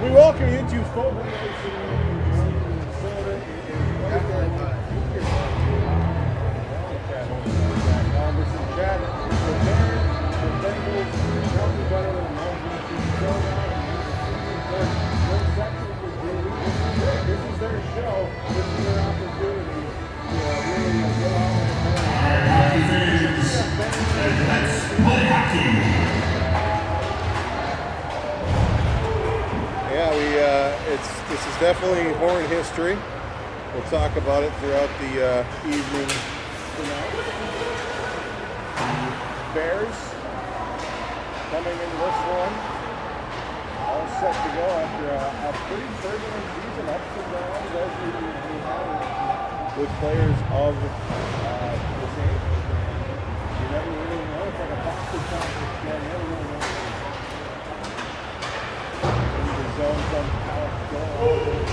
We welcome you to Full Nation. This is Chad. The Bears, the Bengals, nothing better than a mountain showdown. This is their show. This is their opportunity to really go out and let's play hockey. Yeah, this is definitely Horn history. We'll talk about it throughout the evening tonight. Bears coming into this one, all set to go after a pretty turbulent season, ups and downs as we have with players of this age. You never really know. It's like a boxing contest. You never really know. Zone from Alex Goalie.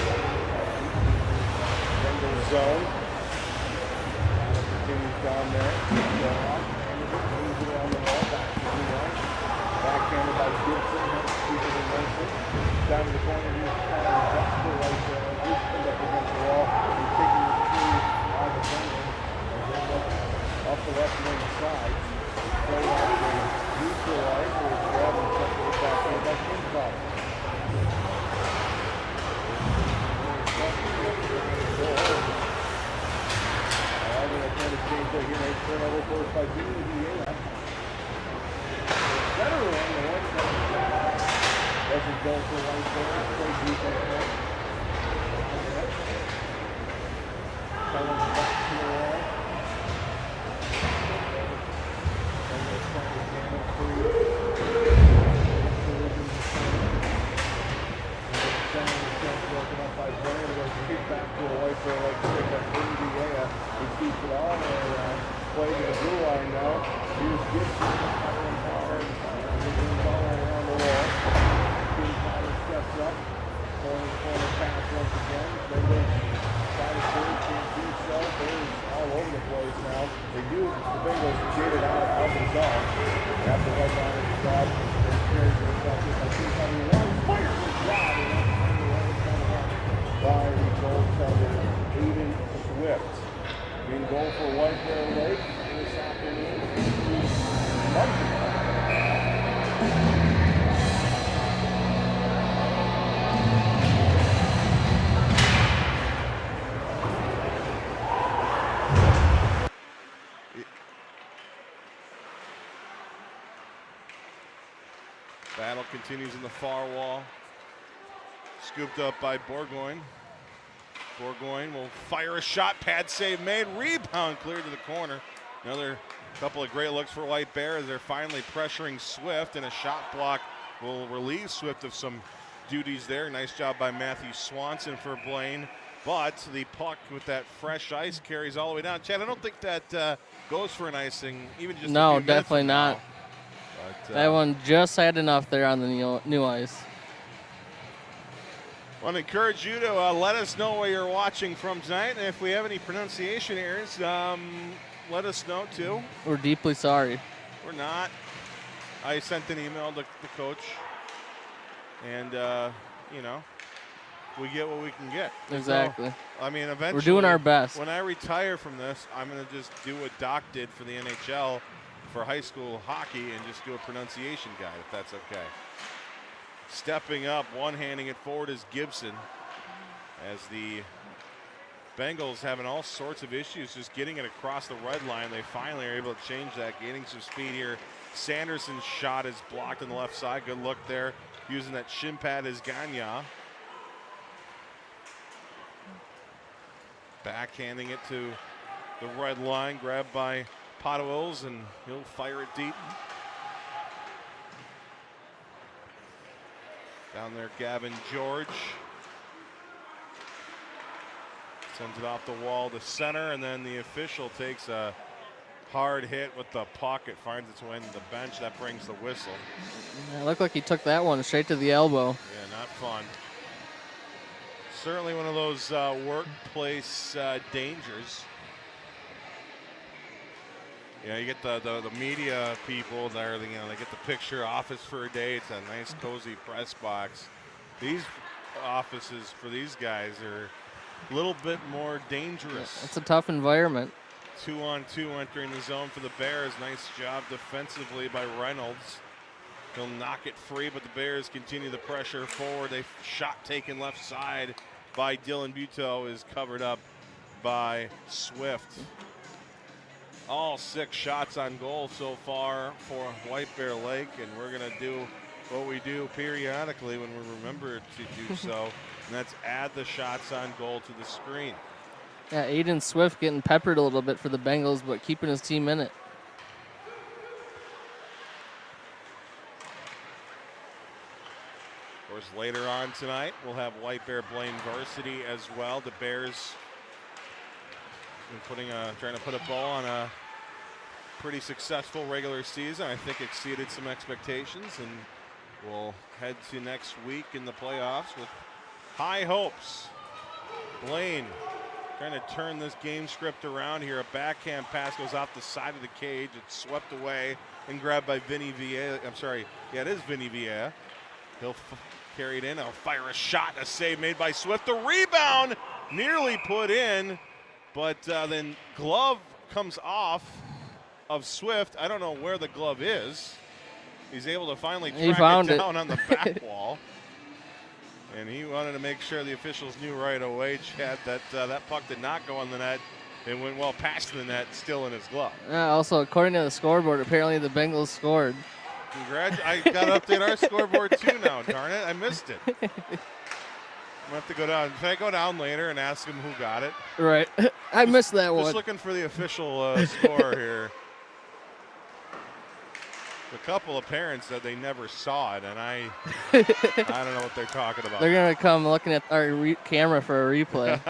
Bengals zone. Continues down there. Moves it around the wall. Back to the line. Backhanded by Gibson. Keeper in motion. Down to the corner. He's kind of Dexter right there. He's pinned up against the wall. He's taking the three out of the Bengals. And then off the left wing side. Playing out the neutral right. He's grabbing something back here. That's inside. Turnover forced by Goalie. Better one, the one doesn't go for right there. Play defense. Comes back to the wall. And they're trying to handle free. Broken up by Blaine. Goes kick back to a white for like to pick up Indiana. He keeps it all the way around. Playing in the blue line now. Here's Gibson. Firing power. Moving all around the wall. Jim Potter steps up. Corner pass once again. Bengals try to serve. Can't do so. Bears all over the place now. They do. The Bengals get it out of the zone. Have the right line at the top. They're carrying themselves in by 271. Fire the drive. By the goaltender, Aiden Swift. In goal for White Bear Lake this afternoon. Battle continues in the far wall. Scooped up by Bourgoin. Bourgoin will fire a shot. Pad save made. Rebound cleared to the corner. Another couple of great looks for White Bear as they're finally pressuring Swift, and a shot block will relieve Swift of some duties there. Nice job by Matthew Swanson for Blaine. But the puck with that fresh ice carries all the way down. Chad, I don't think that goes for an icing, even just no, definitely not. But, that one just had enough there on the new ice. I want to encourage you to let us know where you're watching from tonight. And if we have any pronunciation errors, let us know too. We're deeply sorry. We're not. I sent an email to the coach. And, we get what we can get. Exactly. So, I mean, eventually. We're doing our best. When I retire from this, I'm going to just do what Doc did for the NHL for high school hockey and just do a pronunciation guide, if that's okay. Stepping up, one-handing it forward is Gibson, as the Bengals having all sorts of issues just getting it across the red line. They finally are able to change that, gaining some speed here. Sanderson's shot is blocked on the left side. Good look there, using that shin pad as Gagne. Backhanding it to the red line, grabbed by Potawills, and he'll fire it deep. Down there, Gavin George. Sends it off the wall to center, and then the official takes a hard hit with the puck. It finds its way into the bench. That brings the whistle. Yeah, it looked like he took that one straight to the elbow. Yeah, not fun. Certainly one of those workplace dangers. You know, you get the media people there, they get the picture office for a day. It's a nice, cozy press box. these offices for these guys are a little bit more dangerous. It's a tough environment. 2-on-2 entering the zone for the Bears. Nice job defensively by Reynolds. He'll knock it free, but the Bears continue the pressure forward. A shot taken left side by Dylan Buteau is covered up by Swift. All 6 shots on goal so far for White Bear Lake, and we're going to do what we do periodically when we remember to do so, and that's add the shots on goal to the screen. Yeah, Aiden Swift getting peppered a little bit for the Bengals, but keeping his team in it. Of course, later on tonight, we'll have White Bear Blaine varsity as well. The Bears trying to put a bow on a pretty successful regular season. I think exceeded some expectations, and we'll head to next week in the playoffs with high hopes. Blaine trying to turn this game script around here. A backhand pass goes off the side of the cage. It's swept away and grabbed by Vinny Villa. I'm sorry, yeah, it is Vinny Villa. He'll carry it in. He'll fire a shot. A save made by Swift. The rebound nearly put in, but then glove comes off of Swift. I don't know where the glove is. He's able to finally track it down on the back wall. And he wanted to make sure the officials knew right away, Chad, that that puck did not go on the net. It went well past the net, still in his glove. Also, according to the scoreboard, apparently the Bengals scored. I got to update our scoreboard too now, darn it. I missed it. I'm going to have to go down. Can I go down later and ask him who got it? Right. I missed that one. Just looking for the official score here. A couple of parents said they never saw it, and I don't know what they're talking about. They're going to come looking at our camera for a replay.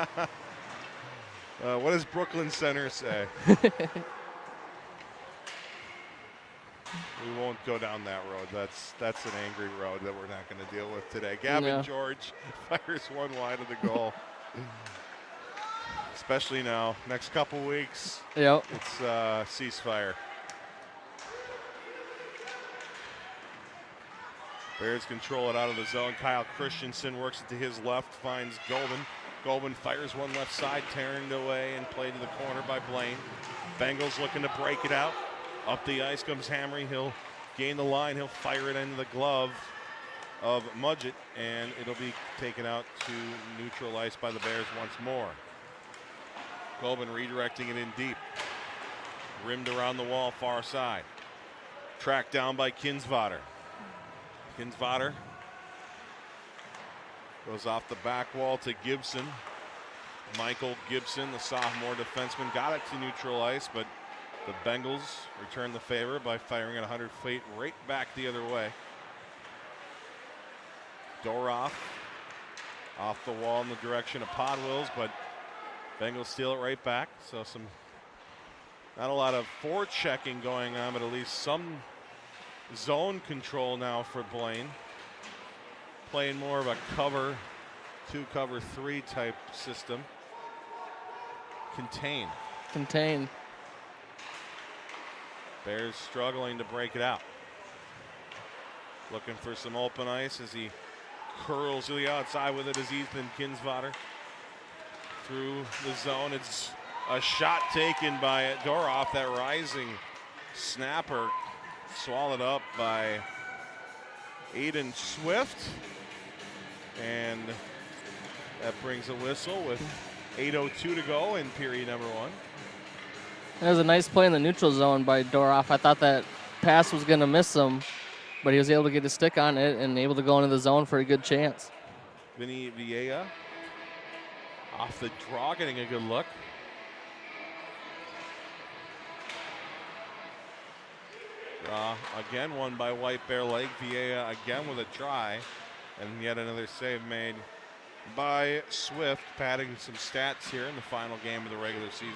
What does Brooklyn Center say? We won't go down that road. That's an angry road that we're not going to deal with today. Gavin George fires one wide of the goal. Especially now, next couple weeks, it's ceasefire. Bears control it out of the zone. Kyle Christensen works it to his left, finds Golden. Golden fires one left side, tearing it away and played to the corner by Blaine. Bengals looking to break it out. Up the ice comes Hamry. He'll gain the line. He'll fire it into the glove of Mudgett, and it'll be taken out to neutral ice by the Bears once more. Golden redirecting it in deep. Rimmed around the wall, far side. Tracked down by Kinsvater. Kinsvater goes off the back wall to Gibson. Michael Gibson, the sophomore defenseman, got it to neutral ice, but the Bengals return the favor by firing at 100 feet right back the other way. Doroff off the wall in the direction of Podwills, but Bengals steal it right back. So not a lot of forechecking going on, but at least some zone control now for Blaine. Playing more of a cover 2, cover 3 type system. Contain. Bears struggling to break it out. Looking for some open ice as he curls to the outside with it as Ethan Kinsvater through the zone. It's a shot taken by Doroff. That rising snapper swallowed up by Aiden Swift. And that brings a whistle with 8:02 to go in period number 1. That was a nice play in the neutral zone by Doroff. I thought that pass was going to miss him, but he was able to get his stick on it and able to go into the zone for a good chance. Vinny Villa off the draw, getting a good look. Draw again won by White Bear Lake. Villa again with a try, and yet another save made by Swift, padding some stats here in the final game of the regular season.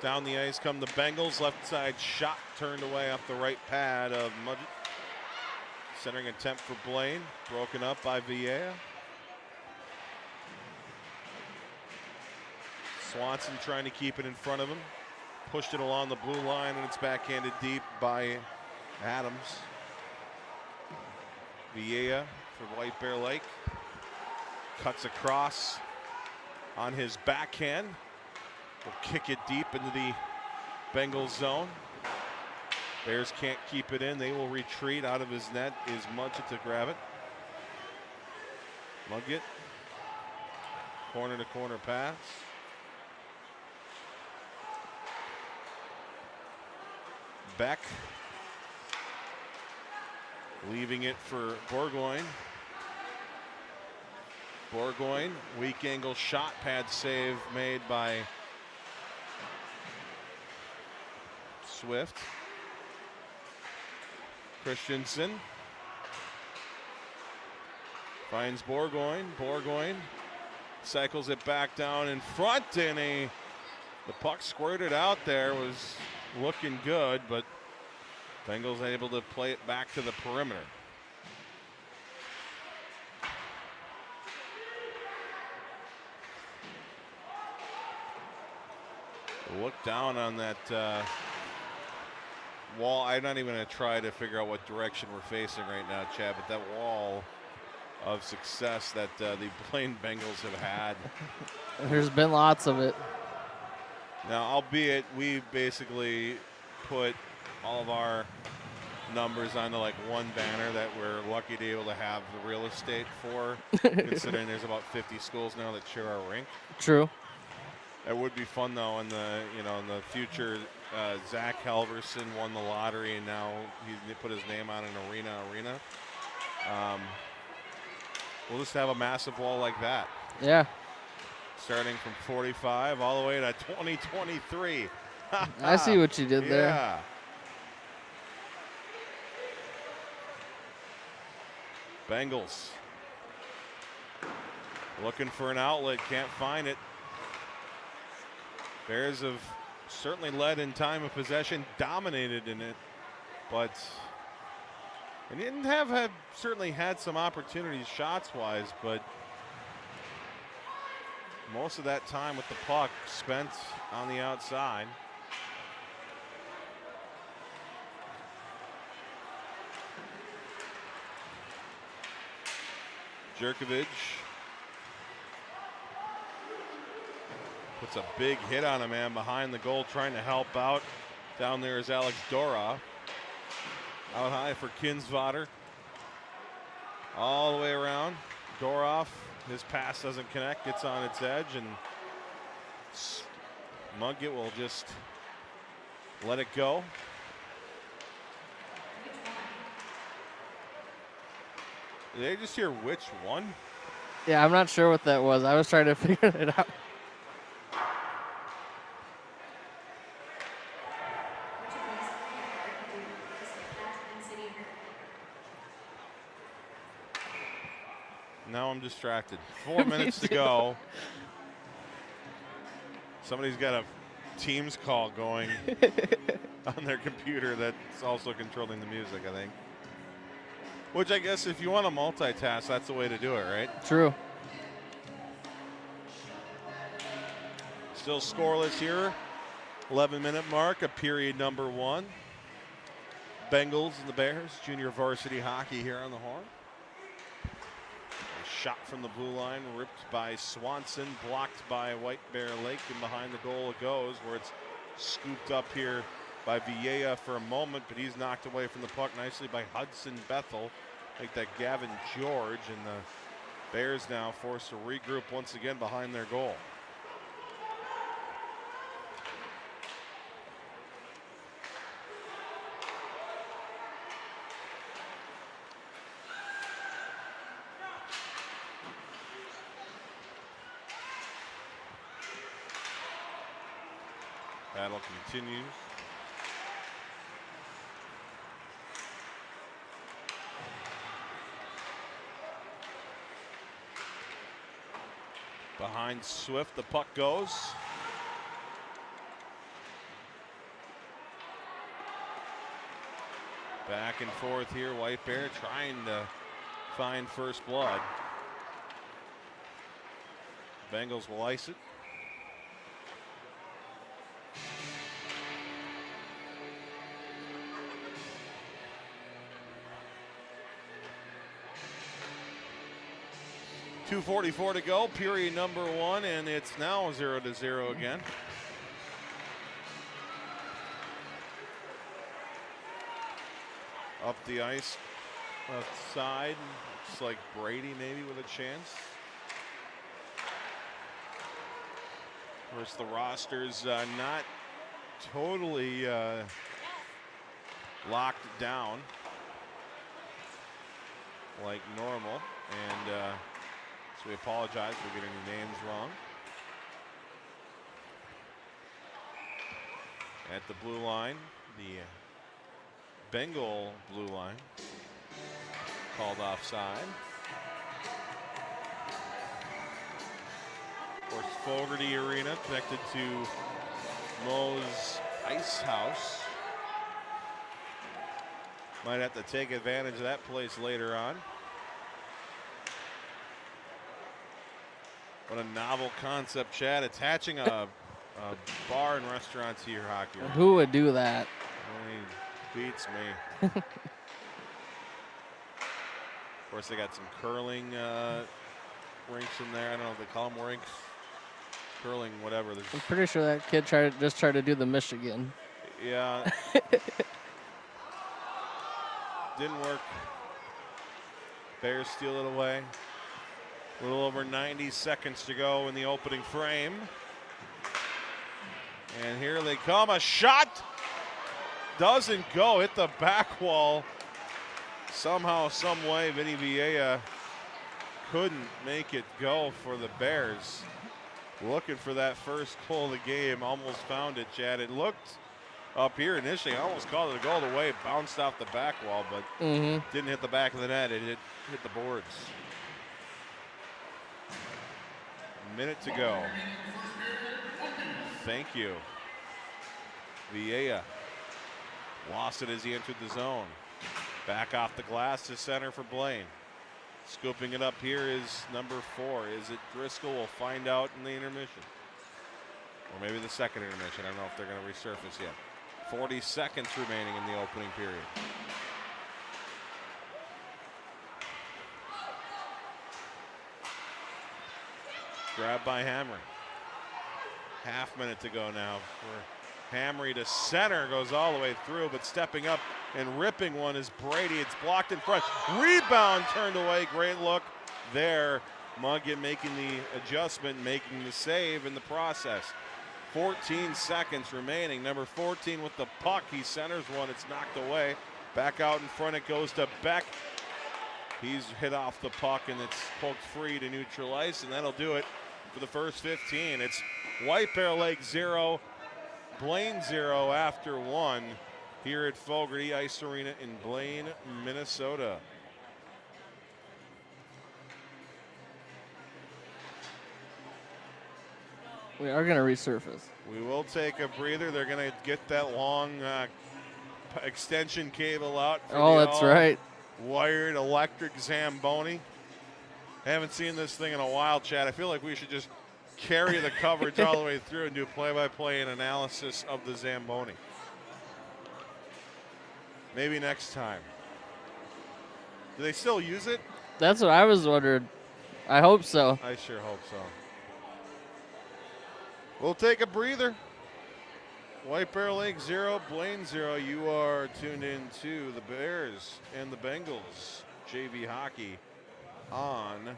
Down the ice come the Bengals. Left side shot turned away off the right pad of Mudgett. Centering attempt for Blaine. Broken up by Villa. Swanson trying to keep it in front of him. pushed it along the blue line, and it's backhanded deep by Adams. Villa for White Bear Lake. Cuts across on his backhand. Will kick it deep into the Bengals zone. Bears can't keep it in. They will retreat out of his net. Is Mudgett to grab it. Mudgett. Corner to corner pass. Beck. Leaving it for Bourgoin. Bourgoin, weak angle shot, pad save made by Swift. Christensen finds Bourgoin. Bourgoin cycles it back down in front, and the puck squirted out there. Was looking good, but Bengals able to play it back to the perimeter. Look down on that wall. I'm not even going to try to figure out what direction we're facing right now, Chad, but that wall of success that the Blaine Bengals have had. There's been lots of it. Now, albeit we basically put all of our numbers onto like one banner that we're lucky to be able to have the real estate for, considering there's about 50 schools now that share our rink. True. It would be fun though in the in the future. Zach Halverson won the lottery, and now he put his name on an arena. We'll just have a massive wall like that. Yeah. Starting from 45 all the way to 2023. I see what you did there. Yeah. Bengals looking for an outlet, can't find it. Bears have certainly led in time of possession, dominated in it, but they didn't have certainly had some opportunities shots-wise, but most of that time with the puck spent on the outside. Jerkovic puts a big hit on a man behind the goal, trying to help out. Down there is Alex Dora. Out high for Kinsvater. All the way around. Doroff, his pass doesn't connect, gets on its edge, and Mudgett will just let it go. Did they just hear which one? Yeah, I'm not sure what that was. I was trying to figure it out. Now I'm distracted. 4 minutes to go. Somebody's got a Teams call going on their computer that's also controlling the music, I think. Which I guess if you want to multitask, that's the way to do it, right? True. Still scoreless here. 11-minute mark of period number 1. Bengals and the Bears, junior varsity hockey here on the Horn. A shot from the blue line, ripped by Swanson, blocked by White Bear Lake, and behind the goal it goes, where it's scooped up here by Villa for a moment, but he's knocked away from the puck nicely by Hudson Bethel. Like that Gavin George, and the Bears now forced to regroup once again behind their goal. Battle continues. Behind Swift, the puck goes. Back and forth here, White Bear trying to find first blood. Bengals will ice it. 2:44 to go, period number 1, and it's now 0-0 again. Up the ice, left side, looks like Brady maybe with a chance. Of course, the roster's not totally locked down like normal, and so we apologize for getting the names wrong. At the blue line, the Bengal blue line called offside. Of course, Fogarty Arena connected to Moe's Ice House. Might have to take advantage of that place later on. What a novel concept, Chad. Attaching a bar and restaurant to your hockey rink. Who would do that? Beats me. Of course, they got some curling rinks in there. I don't know if they call them rinks. Curling, whatever. I'm pretty sure that kid just tried to do the Michigan. Yeah. Didn't work. Bears steal it away. A little over 90 seconds to go in the opening frame. And here they come. A shot doesn't go. Hit the back wall. Somehow, some way, Vinny Villa couldn't make it go for the Bears. Looking for that first goal of the game. Almost found it, Chad. It looked up here initially. I almost called it a goal the way it bounced off the back wall, but didn't hit the back of the net. It hit the boards. A minute to go. Thank you. Villa lost it as he entered the zone. Back off the glass to center for Blaine. Scooping it up here is number 4. Is it Driscoll? We'll find out in the intermission. Or maybe the second intermission. I don't know if they're going to resurface yet. 40 seconds remaining in the opening period. Grabbed by Hamry. Half minute to go now for Hamry to center. Goes all the way through, but stepping up and ripping one is Brady. It's blocked in front. Rebound turned away. Great look there. Muggen making the adjustment, making the save in the process. 14 seconds remaining. Number 14 with the puck. He centers one. It's knocked away. Back out in front. It goes to Beck. He's hit off the puck, and it's poked free to neutral ice, and that'll do it for the first 15. It's White Bear Lake 0, Blaine 0 after 1 here at Fogarty Ice Arena in Blaine, Minnesota. We are going to resurface. We will take a breather. They're going to get that long extension cable out. Oh, that's right. Wired electric Zamboni. Haven't seen this thing in a while, Chad. I feel like we should just carry the coverage all the way through and do play-by-play and analysis of the Zamboni. Maybe next time. Do they still use it? That's what I was wondering. I hope so. I sure hope so. We'll take a breather. White Bear Lake 0, Blaine 0. You are tuned in to the Bears and the Bengals JV hockey on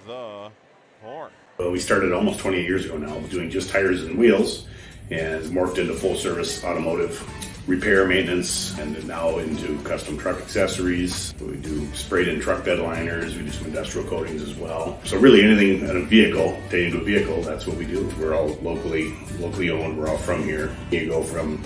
the Horn. Well, we started almost 28 years ago now doing just tires and wheels, and morphed into full service automotive repair, maintenance, and then now into custom truck accessories. We do sprayed in truck bed liners, we do some industrial coatings as well. So really anything in a vehicle, pertaining to a vehicle, that's what we do. We're all locally owned, we're all from here. You go from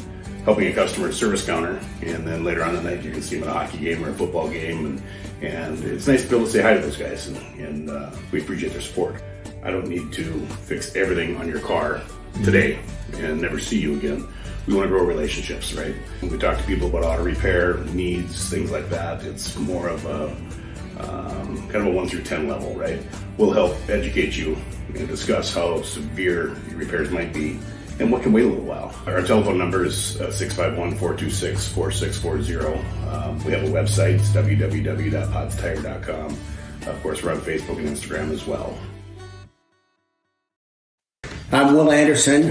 helping a customer at service counter, and then later on in the night you can see them at a hockey game or a football game, and it's nice to be able to say hi to those guys, and we appreciate their support. I don't need to fix everything on your car today and never see you again. We want to grow relationships, right? When we talk to people about auto repair needs, things like that, it's more of a kind of a 1 through 10 level, right? We'll help educate you and discuss how severe your repairs might be and what can wait a little while. Our telephone number is 651-426-4640. We have a website, it's www.pottstire.com. Of course, we're on Facebook and Instagram as well. I'm Will Anderson,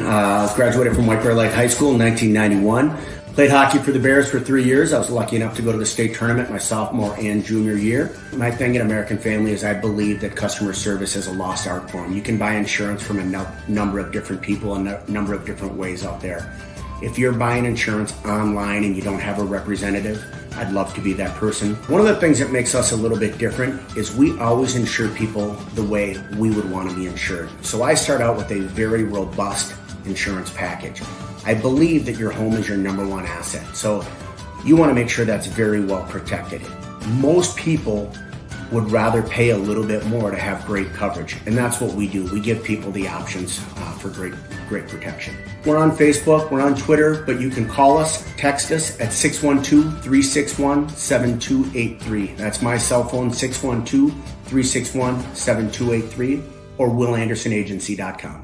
graduated from White Bear Lake High School in 1991. Played hockey for the Bears for 3 years. I was lucky enough to go to the state tournament my sophomore and junior year. My thing in American Family is I believe that customer service is a lost art form. You can buy insurance from a number of different people and a number of different ways out there. If you're buying insurance online and you don't have a representative, I'd love to be that person. One of the things that makes us a little bit different is we always insure people the way we would want to be insured. So I start out with a very robust insurance package. I believe that your home is your number one asset. So you want to make sure that's very well protected. Most people would rather pay a little bit more to have great coverage. And that's what we do. We give people the options for great protection. We're on Facebook, we're on Twitter, but you can call us, text us at 612-361-7283. That's my cell phone, 612-361-7283, or willandersonagency.com.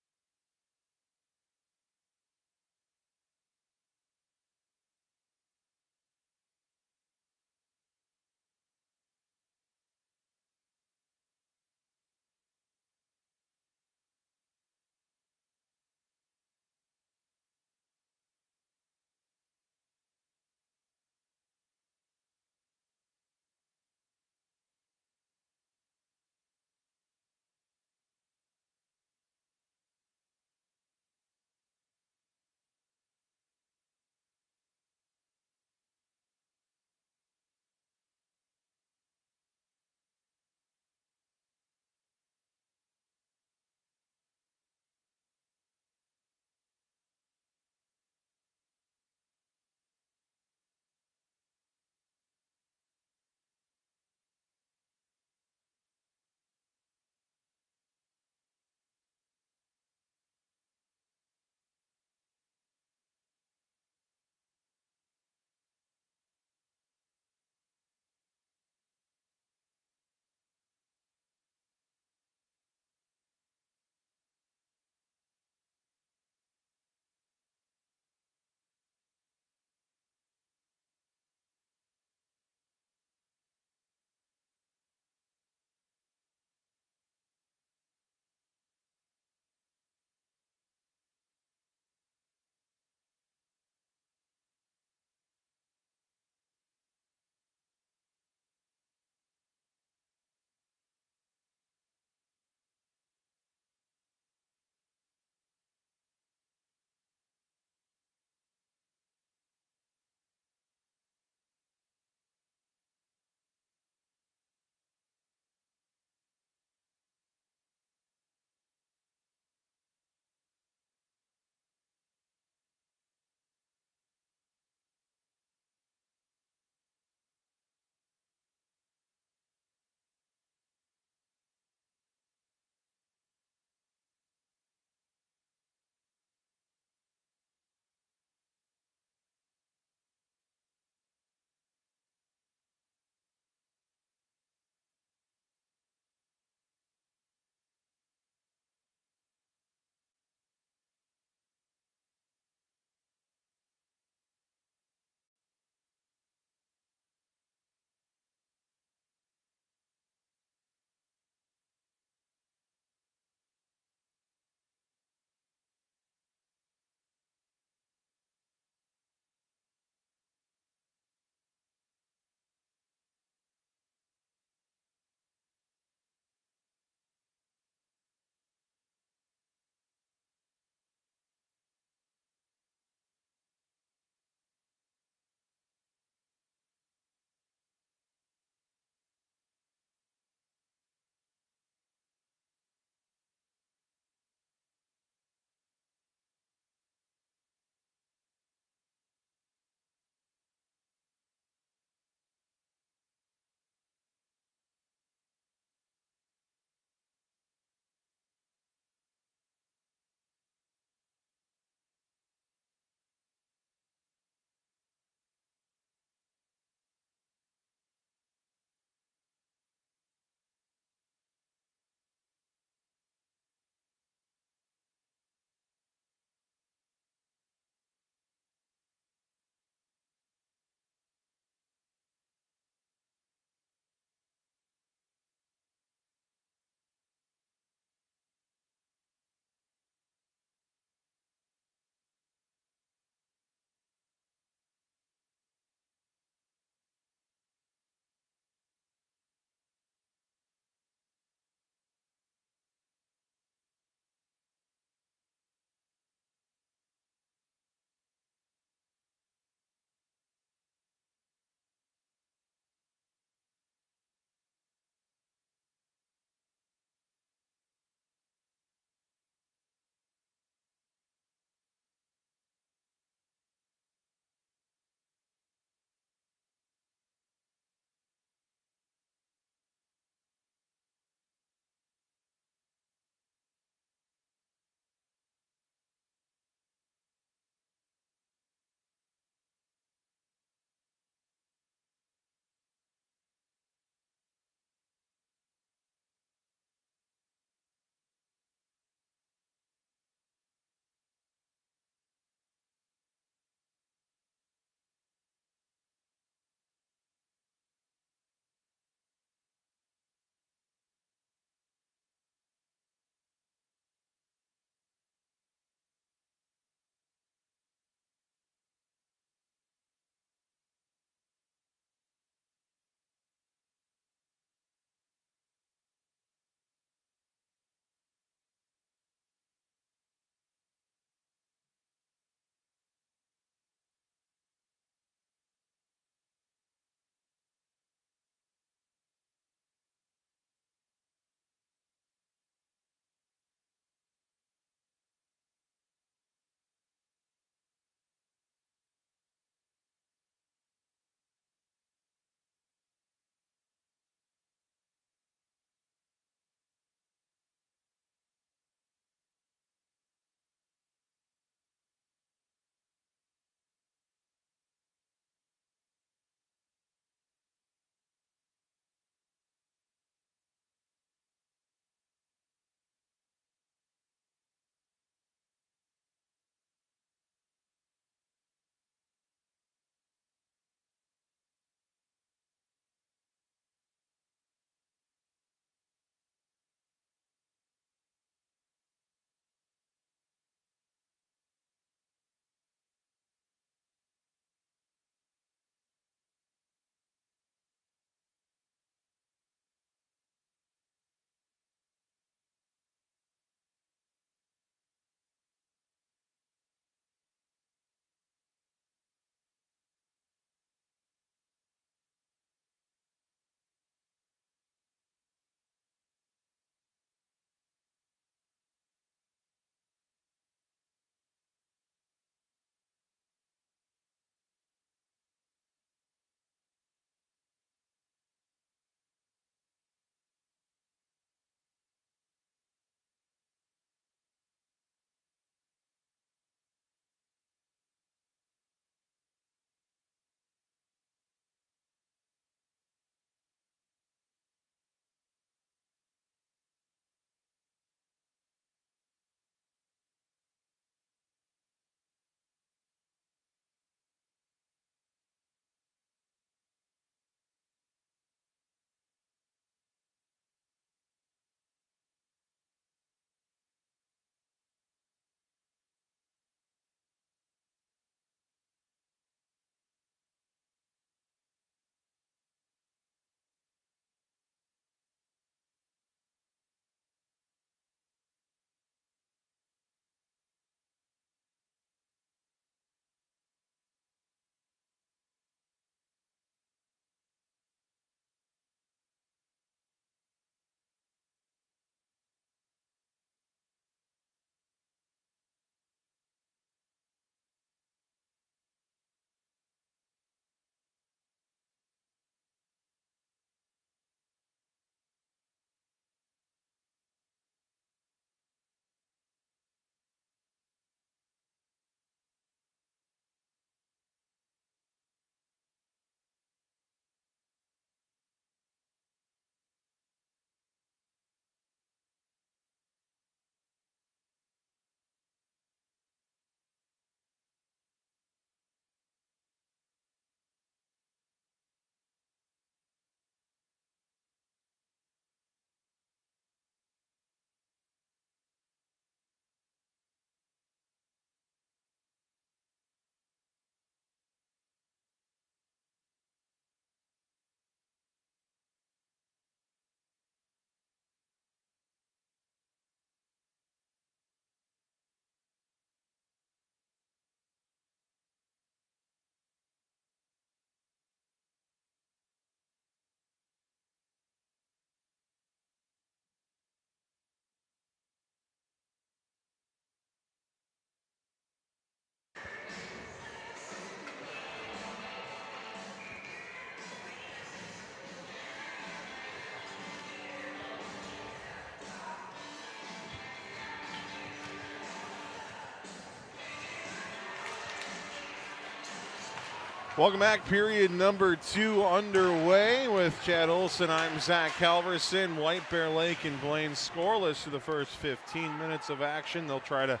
Welcome back. Period number 2 underway with Chad Olson. I'm Zach Halverson. White Bear Lake and Blaine scoreless through the first 15 minutes of action. They'll try to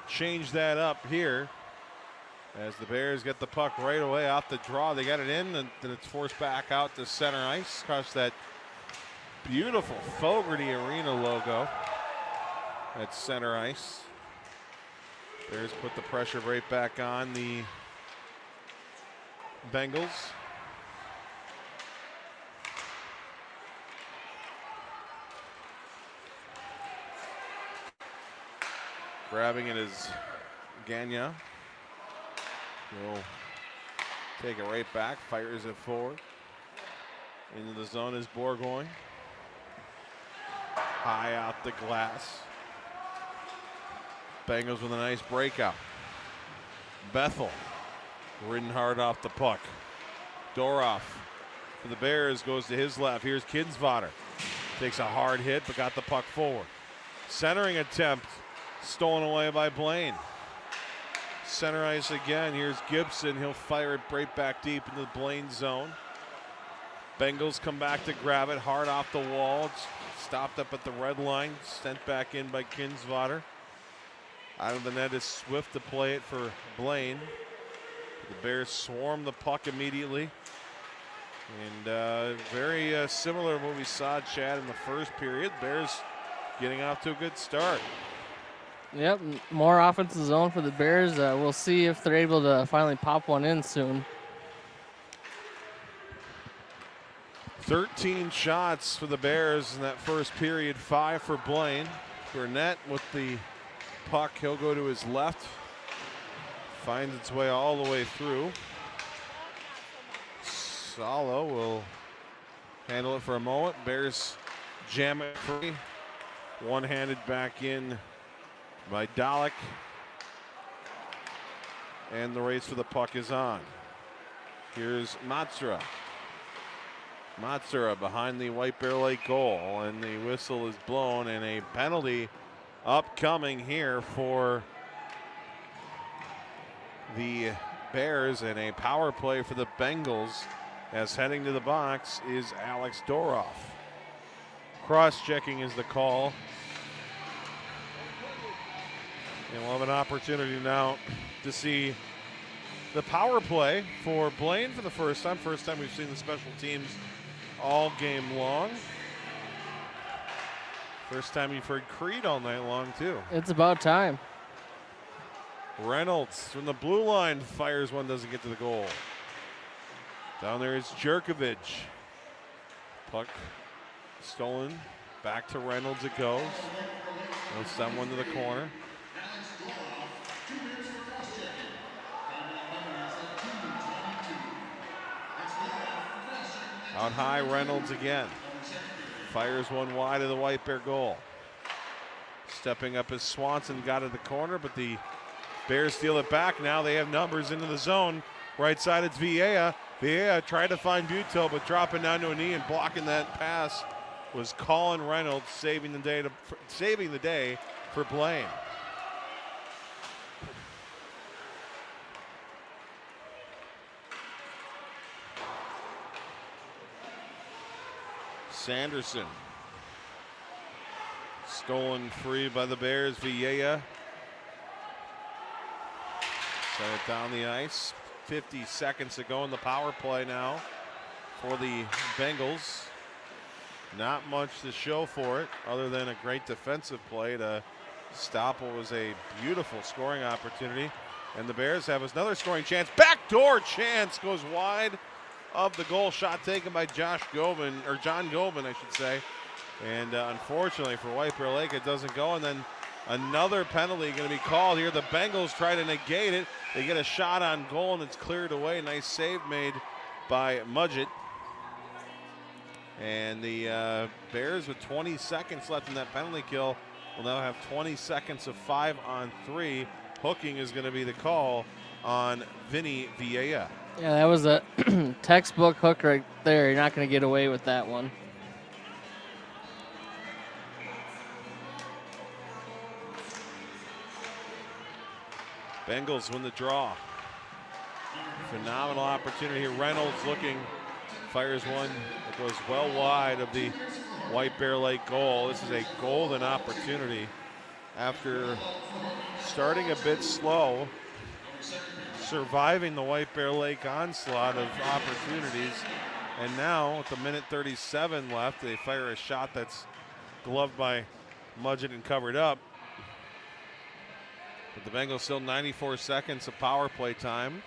change that up here as the Bears get the puck right away off the draw. They got it in, and then it's forced back out to center ice across that beautiful Fogarty Arena logo at center ice. Bears put the pressure right back on the Bengals. Grabbing it is Gagnon. He'll take it right back, fires it forward. Into the zone is Bourgoin. High out the glass. Bengals with a nice breakout. Bethel ridden hard off the puck. Doroff for the Bears goes to his left. Here's Kinsvater. Takes a hard hit but got the puck forward. Centering attempt stolen away by Blaine. Center ice again. Here's Gibson. He'll fire it right back deep into the Blaine zone. Bengals come back to grab it hard off the wall. It's stopped up at the red line. Sent back in by Kinsvater. Out of the net is Swift to play it for Blaine. The Bears swarm the puck immediately. And very similar to what we saw, Chad, in the first period. Bears getting off to a good start. Yep, more offensive zone for the Bears. We'll see if they're able to finally pop one in soon. 13 shots for the Bears in that first period, 5 for Blaine. Burnett with the puck. He'll go to his left. Finds its way all the way through. Salo will handle it for a moment. Bears jam it free. One-handed back in by Dalek. And the race for the puck is on. Here's Matsura. Matsura behind the White Bear Lake goal, and the whistle is blown, and a penalty upcoming here for the Bears, and a power play for the Bengals, as heading to the box is Alex Doroff. Cross-checking is the call. And we'll have an opportunity now to see the power play for Blaine for the first time. First time we've seen the special teams all game long. First time you've heard Creed all night long, too. It's about time. Reynolds from the blue line fires one, doesn't get to the goal. Down there is Jerkovic. Puck stolen. Back to Reynolds it goes. He'll send one to the corner. Out high, Reynolds again. Fires one wide of the White Bear goal. Stepping up as Swanson got at the corner, but the Bears steal it back. Now they have numbers into the zone. Right side, it's Villa. Villa tried to find Butel, but dropping down to a knee and blocking that pass was Colin Reynolds, saving the day for Blaine. Sanderson. Stolen free by the Bears. Villa. Set it down the ice. 50 seconds to go in the power play now for the Bengals. Not much to show for it other than a great defensive play to stop what was a beautiful scoring opportunity. And the Bears have another scoring chance. Backdoor chance goes wide of the goal. Shot taken by John Gobin, I should say. And unfortunately for White Bear Lake, it doesn't go. And then another penalty going to be called here. The Bengals try to negate it. They get a shot on goal, and it's cleared away. Nice save made by Mudgett. And the Bears, with 20 seconds left in that penalty kill, will now have 20 seconds of 5-on-3. Hooking is going to be the call on Vinny Villa. Yeah, that was a textbook hook right there. You're not going to get away with that one. Bengals win the draw. Phenomenal opportunity here. Reynolds looking, fires one that goes well wide of the White Bear Lake goal. This is a golden opportunity after starting a bit slow, surviving the White Bear Lake onslaught of opportunities. And now, with the minute 37 left, they fire a shot that's gloved by Mudgett and covered up. But the Bengals still 94 seconds of power play time.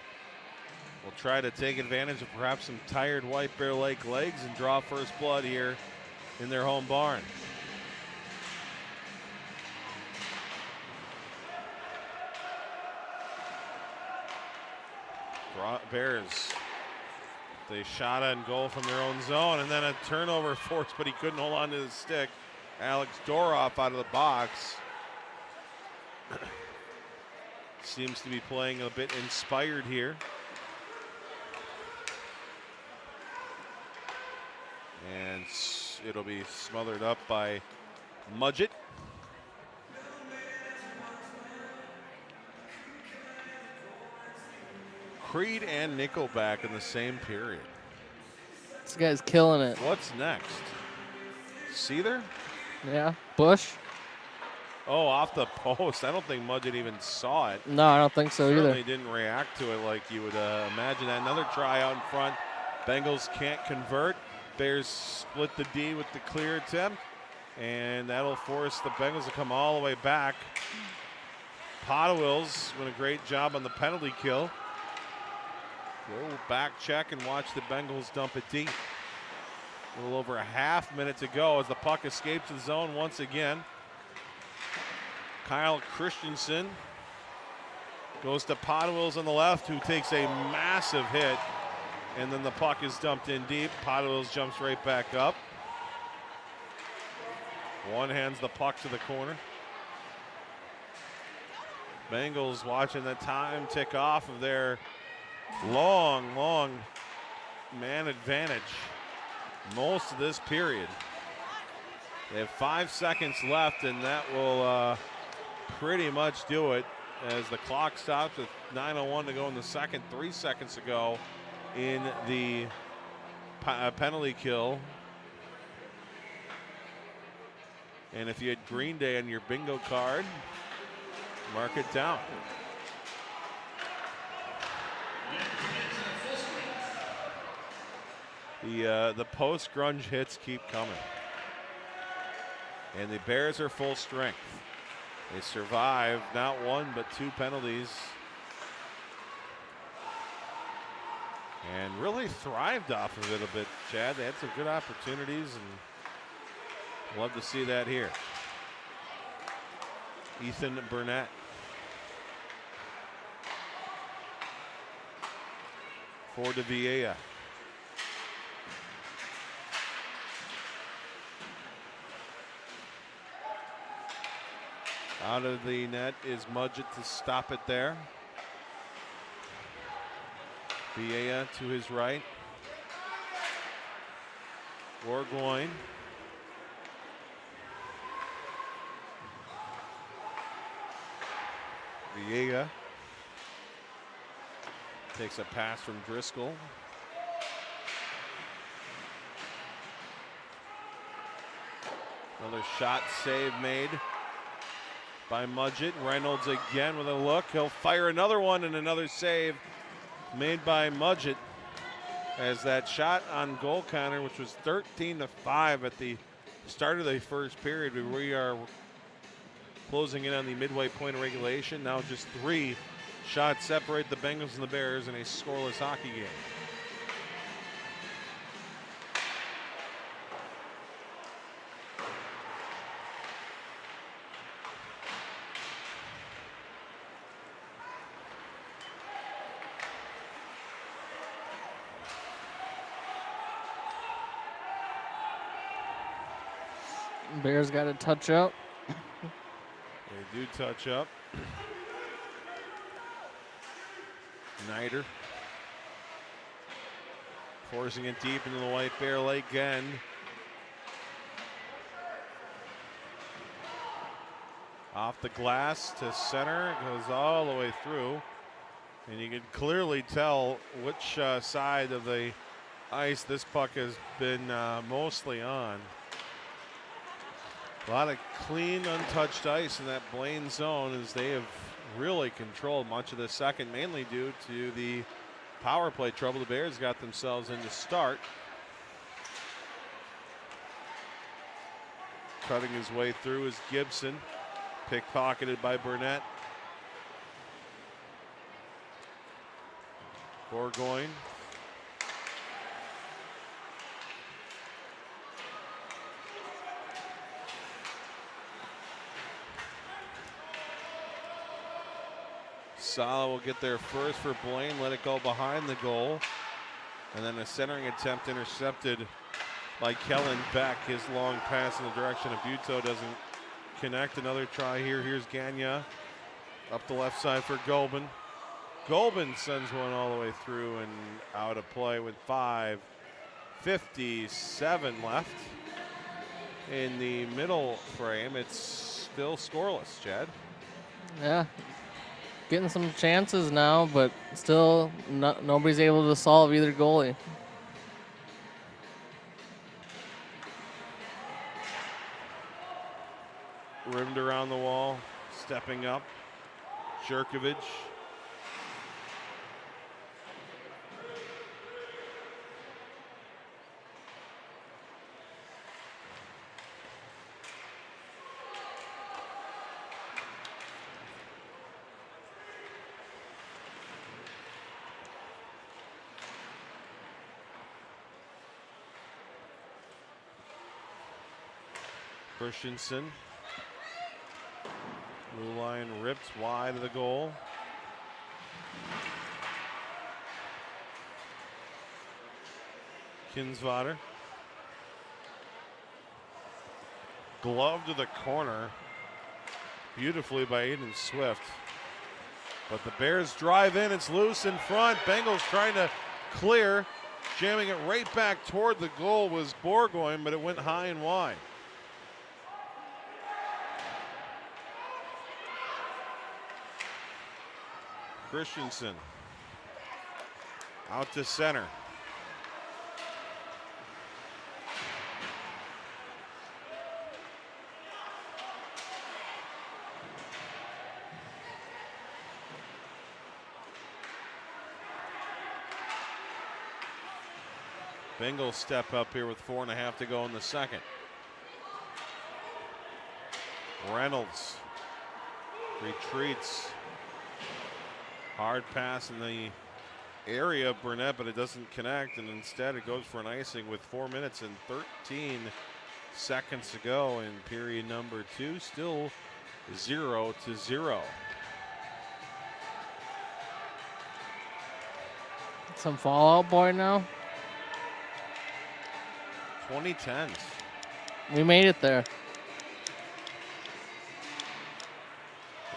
Will try to take advantage of perhaps some tired White Bear Lake legs and draw first blood here in their home barn. Bears, they shot on goal from their own zone, and then a turnover forced, but he couldn't hold on to the stick. Alex Doroff out of the box. Seems to be playing a bit inspired here. And it'll be smothered up by Mudgett. Creed and Nickelback in the same period. This guy's killing it. What's next? Seether? Yeah. Bush? Oh, off the post. I don't think Mudgett even saw it. No, I don't think so Certainly either. didn't react to it like you would imagine that. Another try out in front. Bengals can't convert. Bears split the D with the clear attempt, and that'll force the Bengals to come all the way back. Potawills doing a great job on the penalty kill. Go back check and watch the Bengals dump it deep. A little over a half minute to go as the puck escapes the zone once again. Kyle Christensen goes to Potawills on the left, who takes a massive hit, and then the puck is dumped in deep. Potawills jumps right back up. One hands the puck to the corner. Bengals watching the time tick off of their long man advantage most of this period. They have 5 seconds left, and that will pretty much do it as the clock stops with 9:01 to go in the second. 3 seconds to go in the penalty kill. And if you had Green Day on your bingo card, mark it down. The post-grunge hits keep coming. And the Bears are full strength. They survive not one but 2 penalties. And really thrived off of it a bit, Chad. They had some good opportunities, and love to see that here. Ethan Burnett. For De Villa. Out of the net is Mudgett to stop it there. Villa to his right. Borgoyne. Villa takes a pass from Driscoll. Another shot save made by Mudgett. Reynolds again with a look. He'll fire another one, and another save made by Mudgett as that shot on goal counter, which was 13-5 at the start of the first period. We are closing in on the midway point of regulation. Now just 3 shots separate the Bengals and the Bears in a scoreless hockey game. Bears got to touch up. They do touch up. Snyder forcing it deep into the White Bear Lake end. Off the glass to center, goes all the way through. And you can clearly tell which side of the ice this puck has been mostly on. A lot of clean, untouched ice in that Blaine zone as they have really controlled much of the second, mainly due to the power play trouble the Bears got themselves in to start. Cutting his way through is Gibson, pickpocketed by Burnett. Burgoyne. Sala will get there first for Blaine, let it go behind the goal. And then a centering attempt intercepted by Kellen Beck. His long pass in the direction of Buteau doesn't connect. Another try here. Here's Gagnon up the left side for Gobin. Gobin sends one all the way through and out of play with 5:57 left. In the middle frame, it's still scoreless, Chad. Yeah, getting some chances now, but still nobody's able to solve either goalie. Rimmed around the wall, stepping up, Jerkovich. Christensen. Blue line ripped wide of the goal. Kinsvater. Glove to the corner. Beautifully by Aiden Swift. But the Bears drive in. It's loose in front. Bengals trying to clear. Jamming it right back toward the goal was Burgoyne, but it went high and wide. Christensen out to center. Bengals step up here with 4.5 to go in the second. Reynolds retreats. Hard pass in the area of Burnett, but it doesn't connect, and instead it goes for an icing with 4 minutes and 13 seconds to go in period number 2. Still 0-0. Some Fallout Boy now. 2010s. We made it there.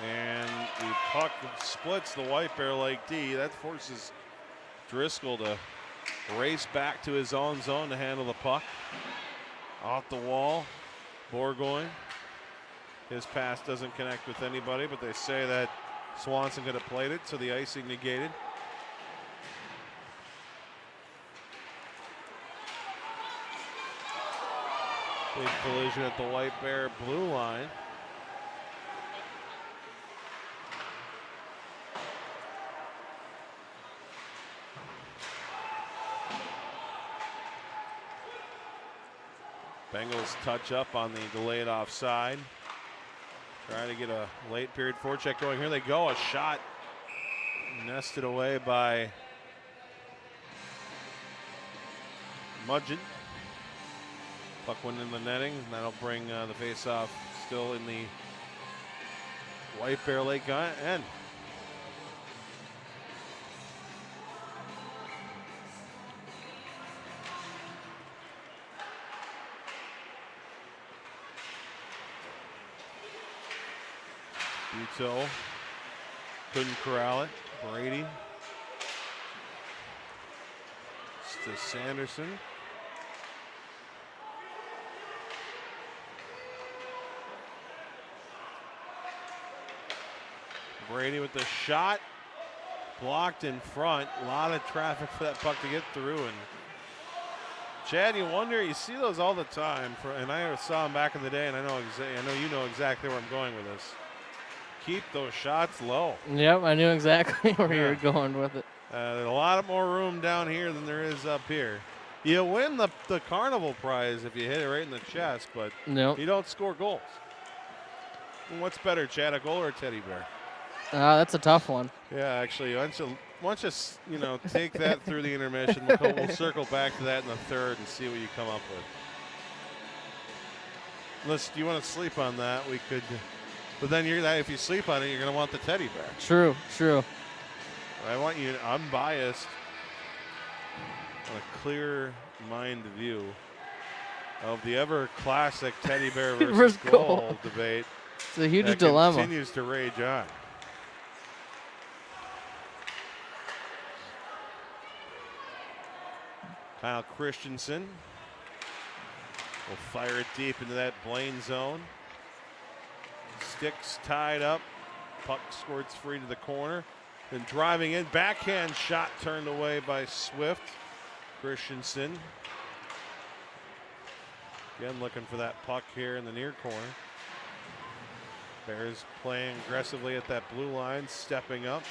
And the puck splits the White Bear Lake D. That forces Driscoll to race back to his own zone to handle the puck. Off the wall, Burgoyne. His pass doesn't connect with anybody, but they say that Swanson could have played it, so the icing negated. Big collision at the White Bear blue line. Bengals touch up on the delayed offside. Trying to get a late period forecheck going. Here they go, a shot nested away by Mudgeon. Puck went in the netting, and that'll bring the faceoff still in the White Bear Lake end. Buteau couldn't corral it. Brady. To Sanderson. Brady with the shot. blocked in front. A lot of traffic for that puck to get through. And Chad, you wonder, you see those all the time. And I saw them back in the day, and I know you know exactly where I'm going with this. Keep those shots low. Yep, I knew exactly where you were going with it. There's a lot more room down here than there is up here. You win the carnival prize if you hit it right in the chest, but you don't score goals. What's better, Chad, a goal or a teddy bear? That's a tough one. Yeah, actually, why don't you take that through the intermission. We'll circle back to that in the third and see what you come up with. Unless you want to sleep on that, we could. But then if you sleep on it, you're going to want the teddy bear. True. I want you unbiased, on a clear mind view of the ever classic teddy bear versus goal debate. It's a huge dilemma. Continues to rage on. Kyle Christensen will fire it deep into that Blaine zone. Sticks tied up. Puck squirts free to the corner. Then driving in, backhand shot turned away by Swift. Christensen. Again looking for that puck here in the near corner. Bears playing aggressively at that blue line, stepping up.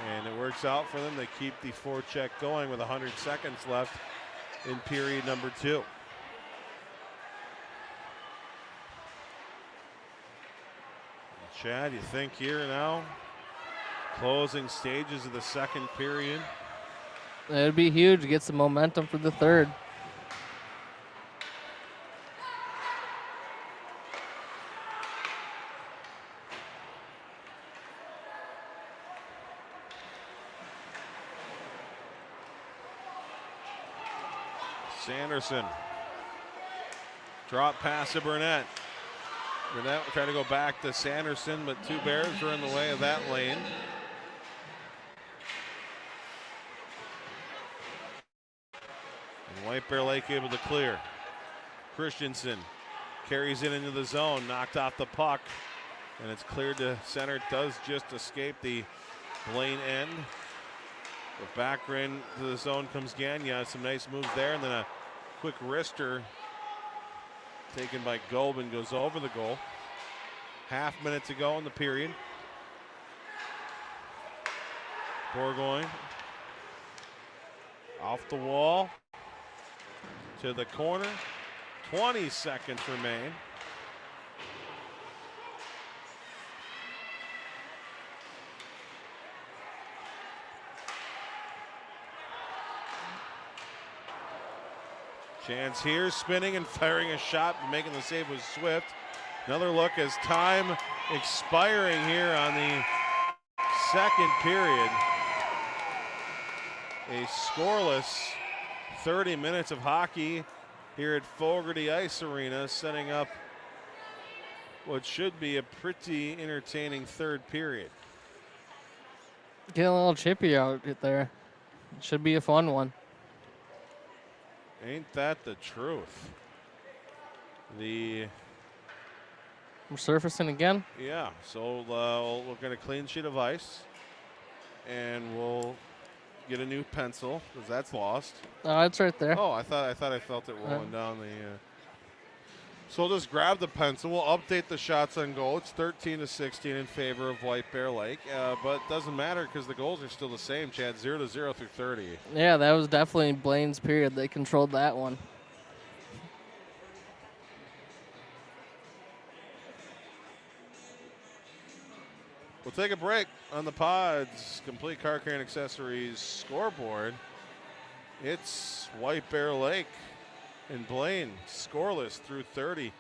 And it works out for them. They keep the forecheck going with 100 seconds left in period number 2. Chad, you think here now, closing stages of the second period? It'd be huge to get some momentum for the third. Sanderson. Drop pass to Burnett. Burnett trying to go back to Sanderson, but 2 Bears are in the way of that lane. And White Bear Lake able to clear. Christensen carries it into the zone, knocked off the puck, and it's cleared to center. It does just escape the Blaine end. The back in to the zone comes Gagnon. Some nice moves there, and then a quick wrister taken by Gobin goes over the goal. Half minute to go in the period. Burgoyne off the wall to the corner. 20 seconds remain. Chance here, spinning and firing a shot, but making the save was Swift. Another look as time expiring here on the second period. A scoreless 30 minutes of hockey here at Fogarty Ice Arena, setting up what should be a pretty entertaining third period. Get a little chippy out there. Should be a fun one. Ain't that the truth? We're surfacing again? Yeah, so we'll get a clean sheet of ice, and we'll get a new pencil, because that's lost. Oh, it's right there. Oh, I thought I felt it rolling down the... So we'll just grab the pencil. We'll update the shots on goal. It's 13-16 in favor of White Bear Lake, but it doesn't matter because the goals are still the same, Chad, 0-0 through 30. Yeah, that was definitely Blaine's period. They controlled that one. We'll take a break on the Pods Complete Car Care and Accessories scoreboard. It's White Bear Lake and Blaine scoreless through 30.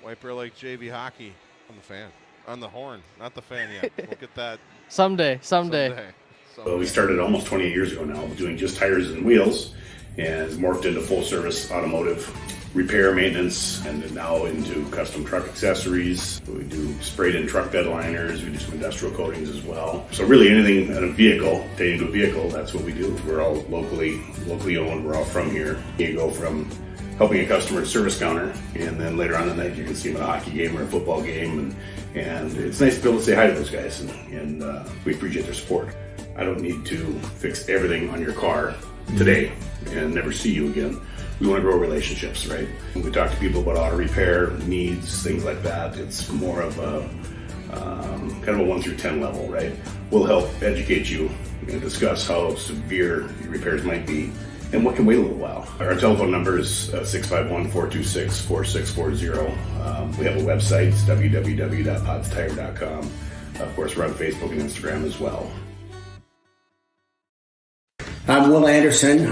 White Bear Lake JV hockey on the fan, on the horn, not the fan yet. We'll get that someday. So we started almost 28 years ago now doing just tires and wheels, and morphed into full service automotive repair, maintenance, and then now into custom truck accessories. We do sprayed in truck bed liners, we do some industrial coatings as well. So really anything in a vehicle, taking to a vehicle, that's what we do. We're all locally owned, we're all from here. You go from helping a customer at service counter, and then later on in the night you can see them at a hockey game or a football game, and it's nice to be able to say hi to those guys, and we appreciate their support. I don't need to fix everything on your car today and never see you again. We want to grow relationships, right? When we talk to people about auto repair needs, things like that, it's more of a kind of a 1 through 10 level, right? We'll help educate you and discuss how severe your repairs might be and what can wait a little while. Our telephone number is 651-426-4640. We have a website, it's www.podstire.com. Of course, we're on Facebook and Instagram as well. I'm Will Anderson.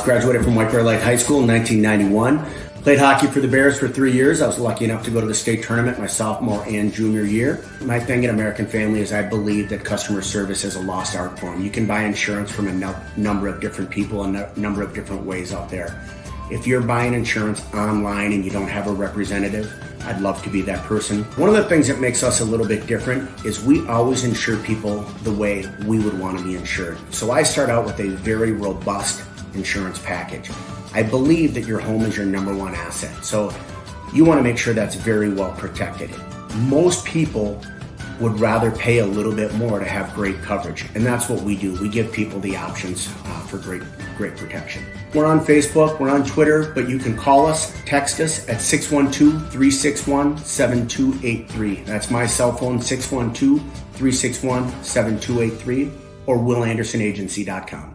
Graduated from White Bear Lake High School in 1991. Played hockey for the Bears for 3 years. I was lucky enough to go to the state tournament my sophomore and junior year. My thing at American Family is I believe that customer service is a lost art form. You can buy insurance from a number of different people and a number of different ways out there. If you're buying insurance online and you don't have a representative, I'd love to be that person. One of the things that makes us a little bit different is we always insure people the way we would want to be insured. So I start out with a very robust insurance package. I believe that your home is your number one asset. So you want to make sure that's very well protected. Most people would rather pay a little bit more to have great coverage. And that's what we do. We give people the options for great protection. We're on Facebook, we're on Twitter, but you can call us, text us at 612-361-7283. That's my cell phone, 612-361-7283, or willandersonagency.com.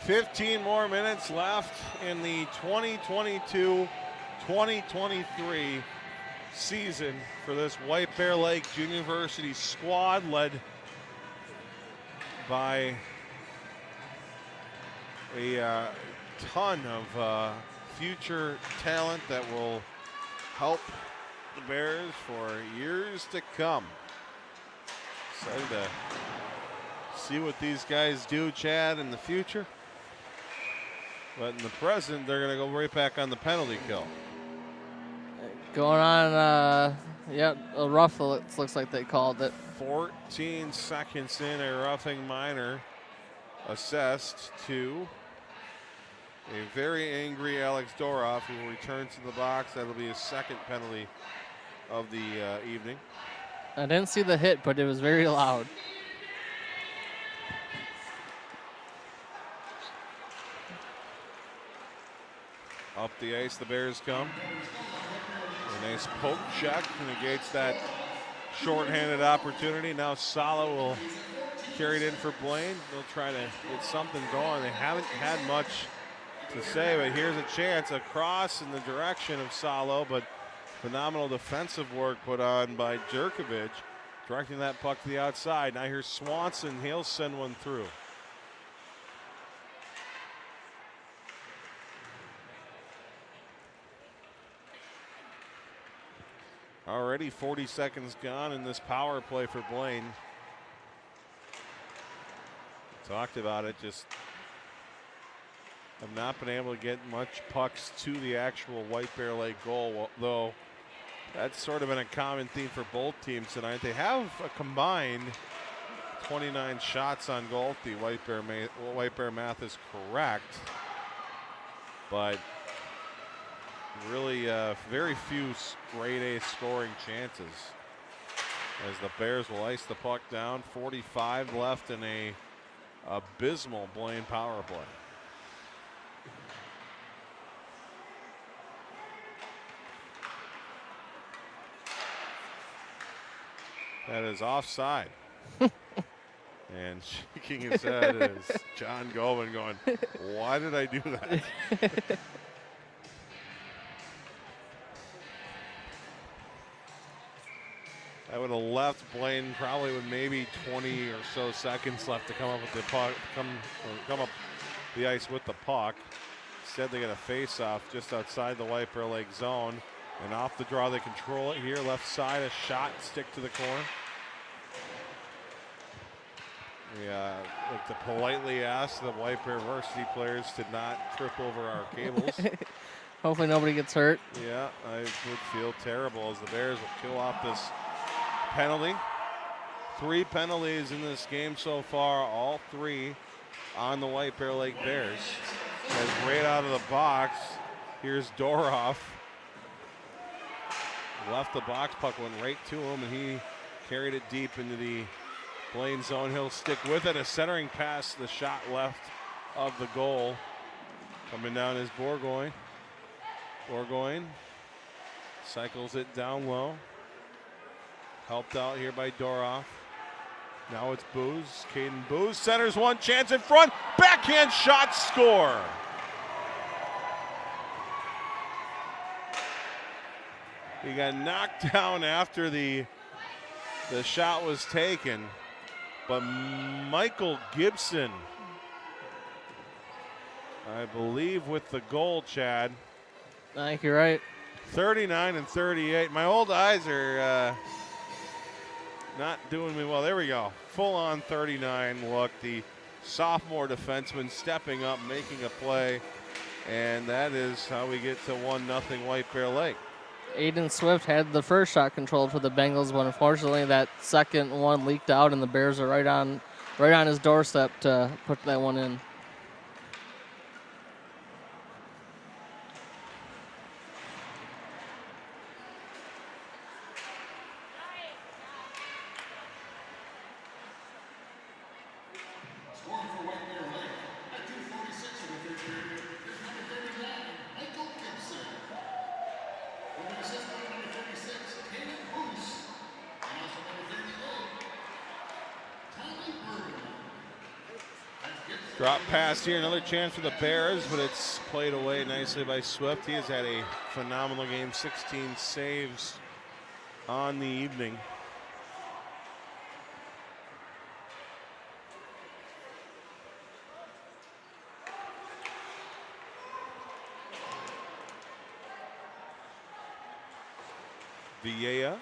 15 more minutes left in the 2022-2023 season for this White Bear Lake Junior University squad led by a ton of future talent that will help the Bears for years to come. Excited to see what these guys do, Chad, in the future. But in the present, they're going to go right back on the penalty kill. Going on, a rough, it looks like they called it. 14 seconds in, a roughing minor assessed to a very angry Alex Doroff, who will return to the box. That'll be his second penalty of the evening. I didn't see the hit, but it was very loud. Up the ice, the Bears come. A nice poke check negates that shorthanded opportunity. Now Sala will carry it in for Blaine. They'll try to get something going. They haven't had much to say, but here's a chance across in the direction of Salo, but phenomenal defensive work put on by Jerkovic, directing that puck to the outside. Now here's Swanson. He'll send one through. Already 40 seconds gone in this power play for Blaine. Talked about it, just have not been able to get much pucks to the actual White Bear Lake goal, though that's sort of been a common theme for both teams tonight. They have a combined 29 shots on goal. The White Bear math is correct, but really very few grade A scoring chances as the Bears will ice the puck down. 45 left in a abysmal Blaine power play. That is offside. And shaking his head is John Govan going, why did I do that? I would have left Blaine probably with maybe 20 or so seconds left to come up with the puck, come up the ice with the puck. Instead, they get a face-off just outside the White Bear Lake zone, and off the draw, they control it here. Left side, a shot, stick to the corner. We like to politely ask the White Bear Varsity players to not trip over our cables. Hopefully nobody gets hurt. Yeah, I would feel terrible as the Bears will kill off this penalty. 3 penalties in this game so far, all 3 on the White Bear Lake Bears. As right out of the box, here's Doroff. Left the box, puck went right to him, and he carried it deep into the Blaine zone. He'll stick with it. A centering pass, the shot left of the goal. Coming down is Bourgoin. Bourgoin cycles it down low. Helped out here by Doroff. Now it's Booz. Caden Booz centers one, chance in front. Backhand shot, score. He got knocked down after the shot was taken. But Michael Gibson, I believe, with the goal, Chad. I think you're right. 39 and 38. My old eyes are not doing me well. There we go. Full on 39 look. The sophomore defenseman stepping up, making a play. And that is how we get to 1-0 White Bear Lake. Aiden Swift had the first shot controlled for the Bengals, but unfortunately that second one leaked out, and the Bears are right on his doorstep to put that one in. Gibson. Drop pass here, another chance for the Bears, but it's played away nicely by Swift. He has had a phenomenal game, 16 saves on the evening. Vieja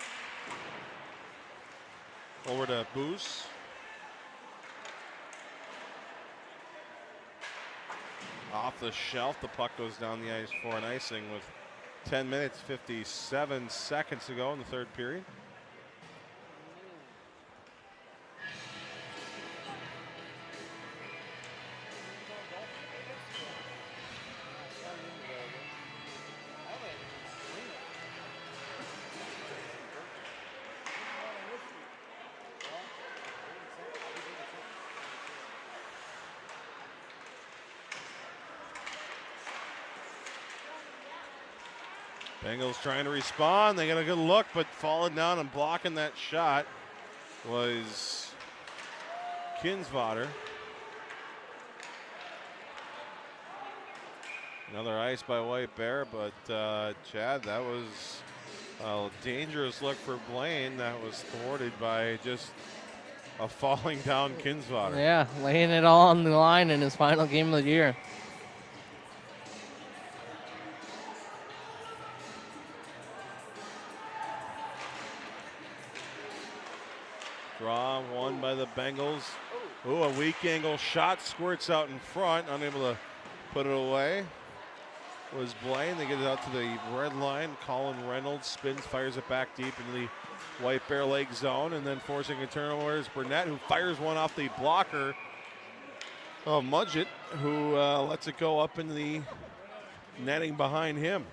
over to Boos. Off the shelf, the puck goes down the ice for an icing with 10 minutes, 57 seconds to go in the third period. Bengals trying to respond. They got a good look, but falling down and blocking that shot was Kinsvater. Another ice by White Bear, but Chad, that was a dangerous look for Blaine. That was thwarted by just a falling down Kinsvater. Yeah, laying it all on the line in his final game of the year. Draw won by the Bengals. Ooh, a weak angle shot squirts out in front. Unable to put it away was Blaine. They get it out to the red line. Colin Reynolds spins, fires it back deep into the White Bear Lake zone, and then forcing a turnover is Burnett, who fires one off the blocker of Mudgett, who lets it go up into the netting behind him.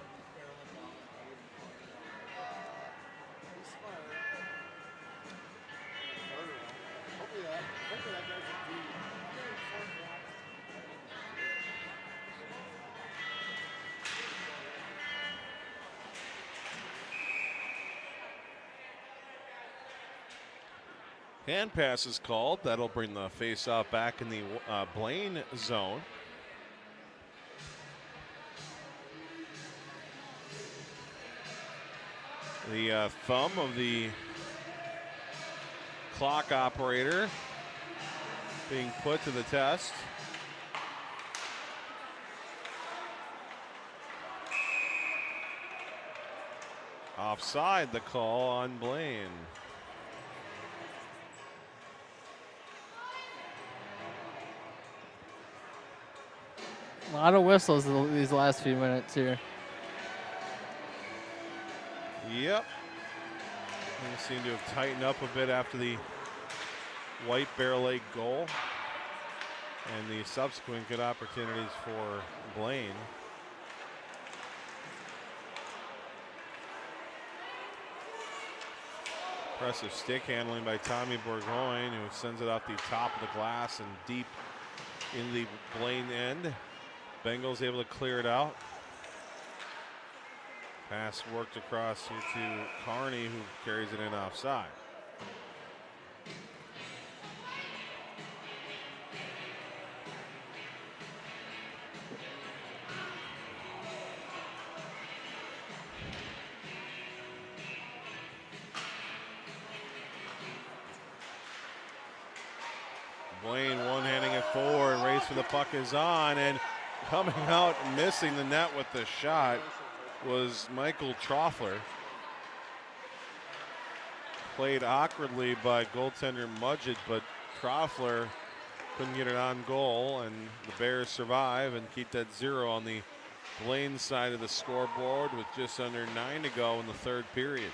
Hand pass is called. That'll bring the face-off back in the Blaine zone. The thumb of the clock operator being put to the test. Offside, the call on Blaine. A lot of whistles these last few minutes here. Yep. They seem to have tightened up a bit after the White Bear Lake goal and the subsequent good opportunities for Blaine. Impressive stick handling by Tommy Bourgogne, who sends it off the top of the glass and deep in the Blaine end. Bengals able to clear it out. Pass worked across here to Carney, who carries it in offside. Blaine one-handing it forward, race for the puck is on, and coming out and missing the net with the shot was Michael Troffler. Played awkwardly by goaltender Mudgett, but Troffler couldn't get it on goal, and the Bears survive and keep that 0 on the Blaine side of the scoreboard with just under 9 to go in the third period.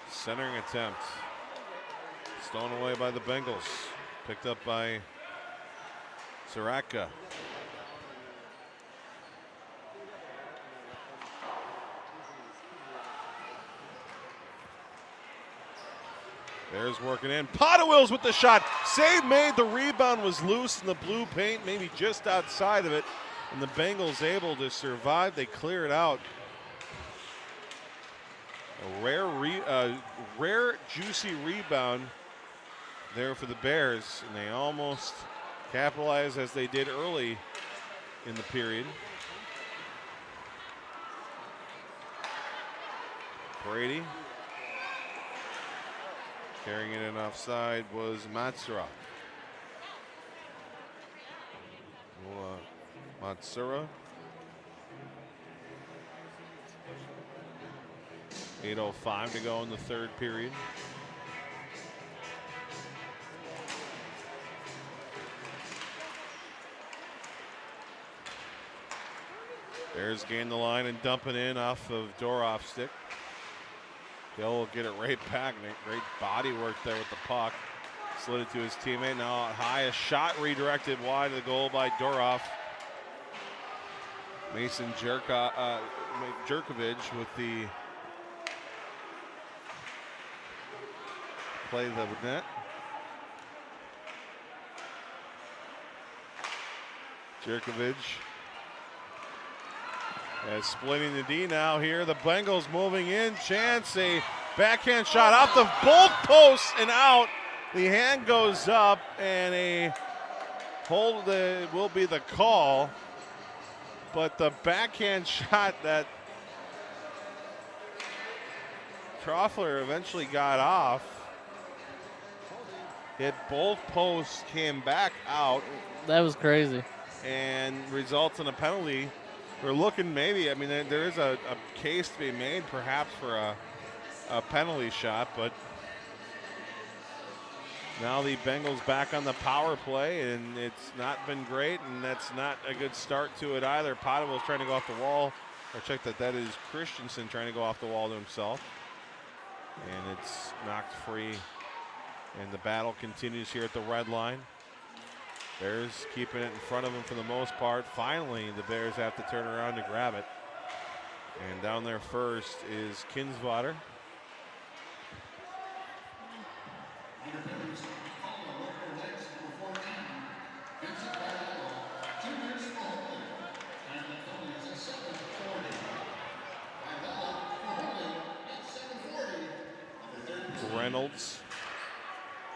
Centering attempt. Stolen away by the Bengals. Picked up by Saratka. Bears working in. Potawills with the shot. Save made. The rebound was loose in the blue paint, maybe just outside of it. And the Bengals able to survive. They clear it out. A rare juicy rebound there for the Bears, and they almost capitalize as they did early in the period. Brady. Carrying it in offside was Matsura. Matsura. 8:05 to go in the third period. Bears gain the line and dump it in off of Doroff's stick. Hill will get it right back. Great body work there with the puck. Slid it to his teammate. Now out high, a shot redirected wide of the goal by Doroff. Mason Jerkovic with the play the net. Jerkovic is splitting the D now here. The Bengals moving in. Chance, a backhand shot off the both posts and out. The hand goes up and a hold will be the call. But the backhand shot that Troffler eventually got off, hit both posts, came back out. That was crazy. And results in a penalty. We're looking maybe, I mean, there is a case to be made perhaps for a penalty shot, but now the Bengals back on the power play, and it's not been great, and that's not a good start to it either. Potterville's trying to go off the wall. I checked that is Christensen trying to go off the wall to himself. And it's knocked free, and the battle continues here at the red line. Bears keeping it in front of them for the most part. Finally, the Bears have to turn around to grab it. And down there first is Kinsvater. Reynolds.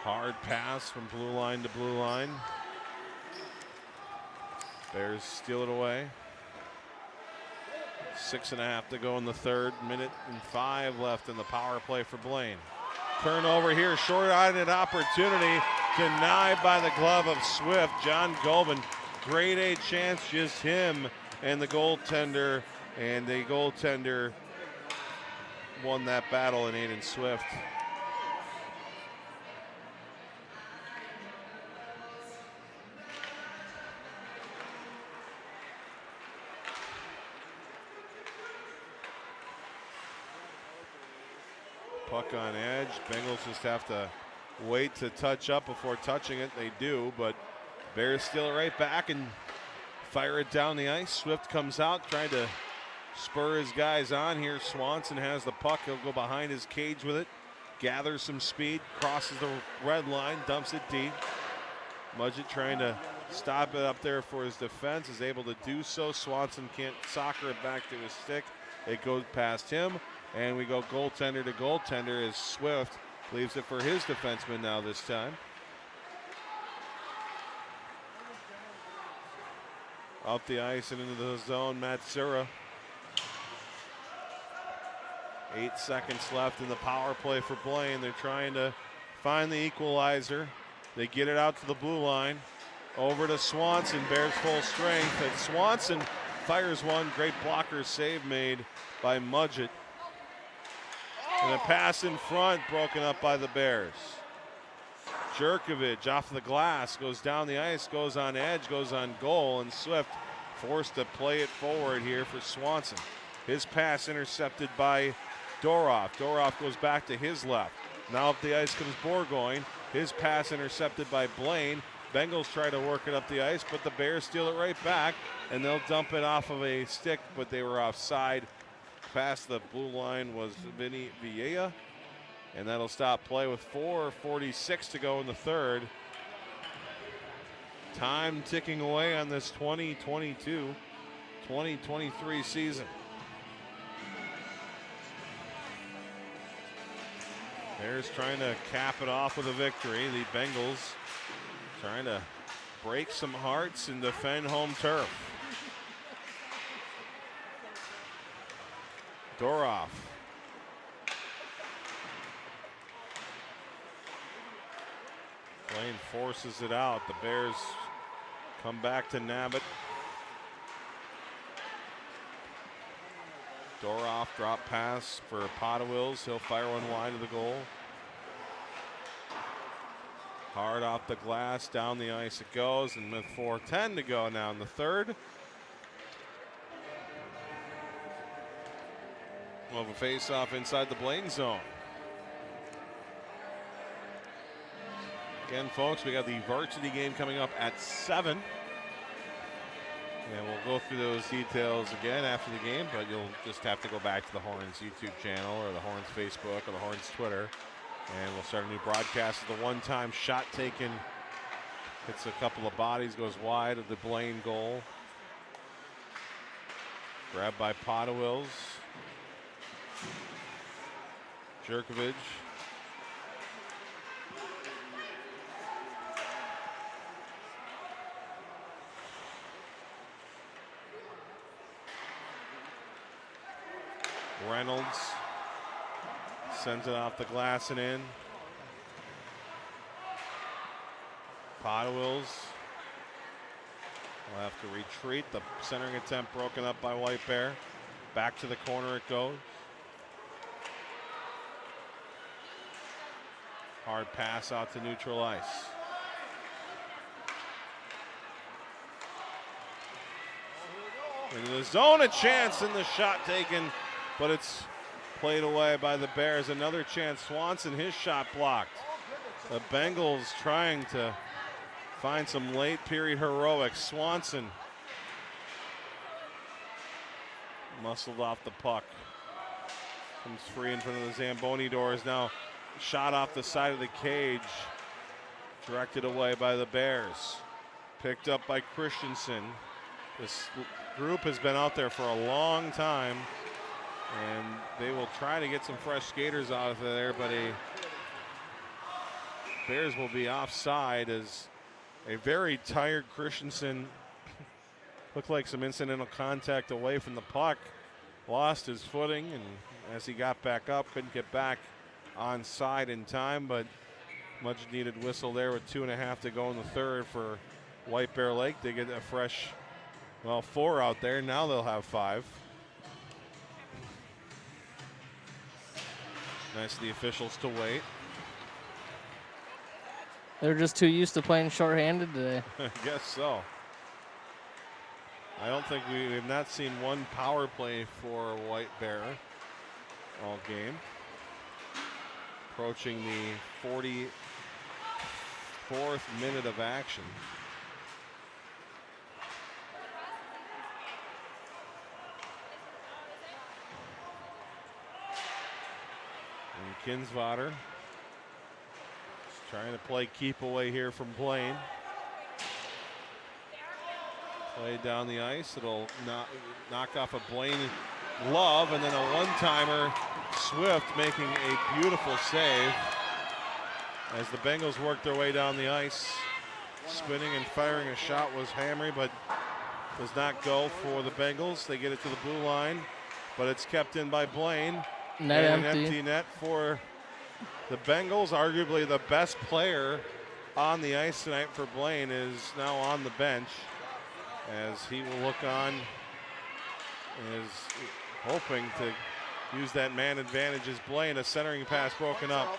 Hard pass from blue line to blue line. Bears steal it away. 6.5 to go in the third. 1:05 left in the power play for Blaine. Turnover here, short-eyed opportunity denied by the glove of Swift. John Golban, grade A chance, just him and the goaltender. And the goaltender won that battle in Aiden Swift. Puck on edge. Bengals just have to wait to touch up before touching it. They do, but Bears steal it right back and fire it down the ice. Swift comes out trying to spur his guys on here. Swanson has the puck. He'll go behind his cage with it. Gathers some speed. Crosses the red line. Dumps it deep. Mudgett trying to stop it up there for his defense. Is able to do so. Swanson can't soccer it back to his stick. It goes past him. And we go goaltender to goaltender as Swift leaves it for his defenseman now this time. Up the ice and into the zone, Matsura. 8 seconds left in the power play for Blaine. They're trying to find the equalizer. They get it out to the blue line. Over to Swanson, Bears full strength. And Swanson fires one. Great blocker save made by Mudgett. And a pass in front, broken up by the Bears. Jerkovic off the glass, goes down the ice, goes on edge, goes on goal, and Swift forced to play it forward here for Swanson. His pass intercepted by Doroff. Doroff goes back to his left. Now up the ice comes Bourgoin. His pass intercepted by Blaine. Bengals try to work it up the ice, but the Bears steal it right back, and they'll dump it off of a stick, but they were offside. Past the blue line was Vinny Villa, and that'll stop play with 4:46 to go in the third. Time ticking away on this 2022-2023 season. Bears trying to cap it off with a victory. The Bengals trying to break some hearts and defend home turf. Doroff. Blaine forces it out. The Bears come back to nab it. Doroff drop pass for Potawills. He'll fire one wide of the goal. Hard off the glass, down the ice it goes, and with 4:10 to go now in the third. We'll have a face-off inside the Blaine zone. Again, folks, we got the varsity game coming up at 7. And we'll go through those details again after the game, but you'll just have to go back to the Horns YouTube channel or the Horns Facebook or the Horns Twitter. And we'll start a new broadcast of the one-time shot taken. Hits a couple of bodies, goes wide of the Blaine goal. Grabbed by Potawills. Jerkovich. Reynolds sends it off the glass and in. Potawills will have to retreat. The centering attempt broken up by White Bear. Back to the corner it goes. Hard pass out to neutral ice. Into the zone, a chance, and the shot taken, but it's played away by the Bears. Another chance, Swanson, his shot blocked. The Bengals trying to find some late period heroics. Swanson muscled off the puck. Comes free in front of the Zamboni doors. Now shot off the side of the cage. Directed away by the Bears. Picked up by Christensen. This group has been out there for a long time, and they will try to get some fresh skaters out of there, but Bears will be offside as a very tired Christensen looked like some incidental contact away from the puck, lost his footing, and as he got back up, couldn't get back on side in time, but much needed whistle there with 2.5 to go in the third for White Bear Lake. They get a fresh, 4 out there. Now they'll have 5. Nice of the officials to wait. They're just too used to playing shorthanded today. I guess so. I don't think we've not seen one power play for White Bear all game. Approaching the 44th minute of action. And Kinsvater is trying to play keep away here from Blaine. Play down the ice. It'll knock off a Blaine glove, and then a one-timer. Swift making a beautiful save as the Bengals work their way down the ice. Spinning and firing a shot was Hamry, but does not go for the Bengals. They get it to the blue line, but it's kept in by Blaine. Net and empty. An empty net for the Bengals. Arguably the best player on the ice tonight for Blaine is now on the bench as he will look on, is hoping to use that man advantage as Blaine. A centering pass broken up.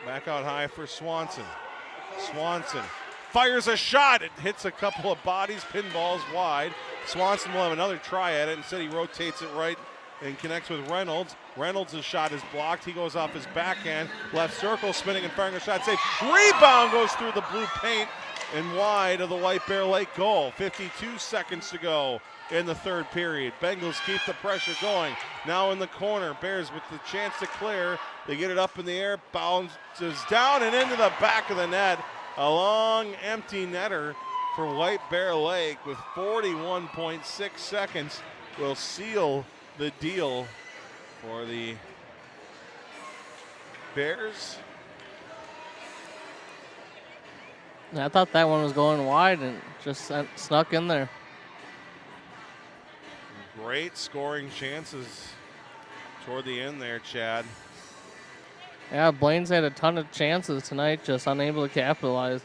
Back out high for Swanson. Swanson fires a shot. It hits a couple of bodies, pinballs wide. Swanson will have another try at it. Instead, he rotates it right and connects with Reynolds. Reynolds' shot is blocked. He goes off his backhand. Left circle, spinning and firing a shot. Safe. Rebound goes through the blue paint and wide of the White Bear Lake goal. 52 seconds to go in the third period. Bengals keep the pressure going. Now in the corner, Bears with the chance to clear. They get it up in the air, bounces down and into the back of the net. A long empty netter for White Bear Lake with 41.6 seconds will seal the deal for the Bears. I thought that one was going wide and just snuck in there. Great scoring chances toward the end there, Chad. Yeah, Blaine's had a ton of chances tonight, just unable to capitalize.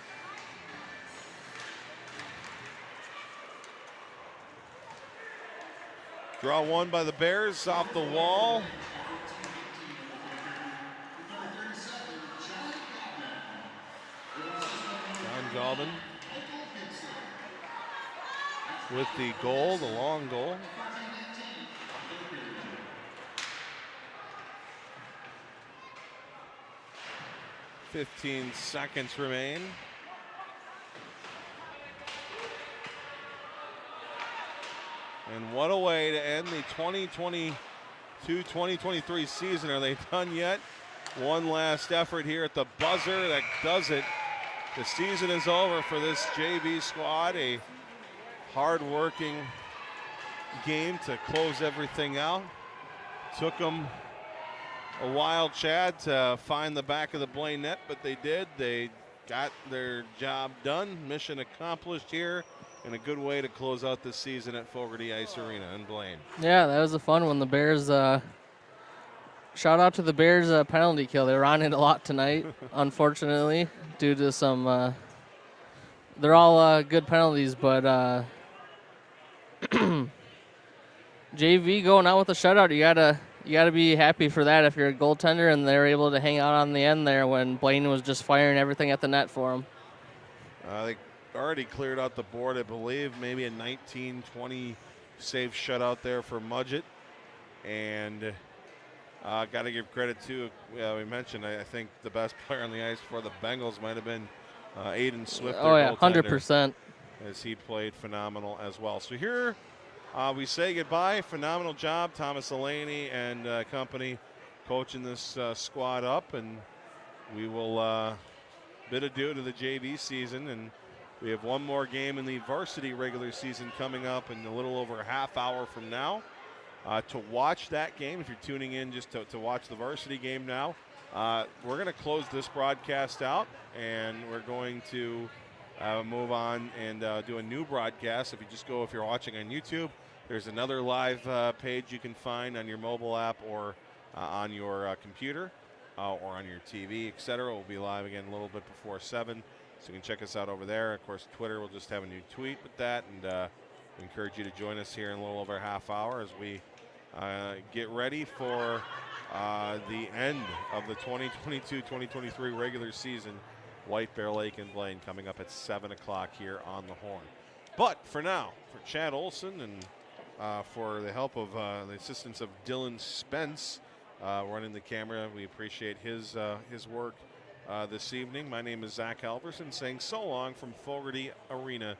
Draw one by the Bears off the wall. John Galvin with the goal, the long goal. "15 seconds remain. And what a way to end the 2022-2023 season. Are they done yet? One last effort here at the buzzer. That does it. The season is over for this JV squad. A hard-working game to close everything out. Took them a while, Chad, to find the back of the Blaine net, but they did. They got their job done. Mission accomplished here. And a good way to close out this season at Fogarty Ice Arena in Blaine. Yeah, that was a fun one. The Bears, shout out to the Bears penalty kill. They were on it a lot tonight, unfortunately, due to some, they're all good penalties, but JV going out with a shutout, you gotta be happy for that if you're a goaltender, and they're able to hang out on the end there when Blaine was just firing everything at the net for them. They already cleared out the board, I believe, maybe a 19-20 save shutout there for Mudgett. And got to give credit to, we mentioned, I think the best player on the ice for the Bengals might have been Aiden Swift. Oh, yeah, 100%. As he played phenomenal as well. So here we say goodbye. Phenomenal job, Thomas Elaney and company coaching this squad up. And we will bid adieu to the JV season. And we have one more game in the varsity regular season coming up in a little over a half hour from now. To watch that game, if you're tuning in just to watch the varsity game now, we're going to close this broadcast out, and we're going to move on and do a new broadcast. If you're watching on YouTube, there's another live page you can find on your mobile app or on your computer or on your TV, etc. We'll be live again a little bit before 7. So you can check us out over there. Of course, Twitter will just have a new tweet with that. And we encourage you to join us here in a little over a half hour as we get ready for the end of the 2022-2023 regular season. White Bear Lake and Blaine coming up at 7 o'clock here on the Horn. But for now, for Chad Olson and for the help of the assistance of Dylan Spence running the camera, we appreciate his work this evening. My name is Zach Halverson saying so long from Fogarty Arena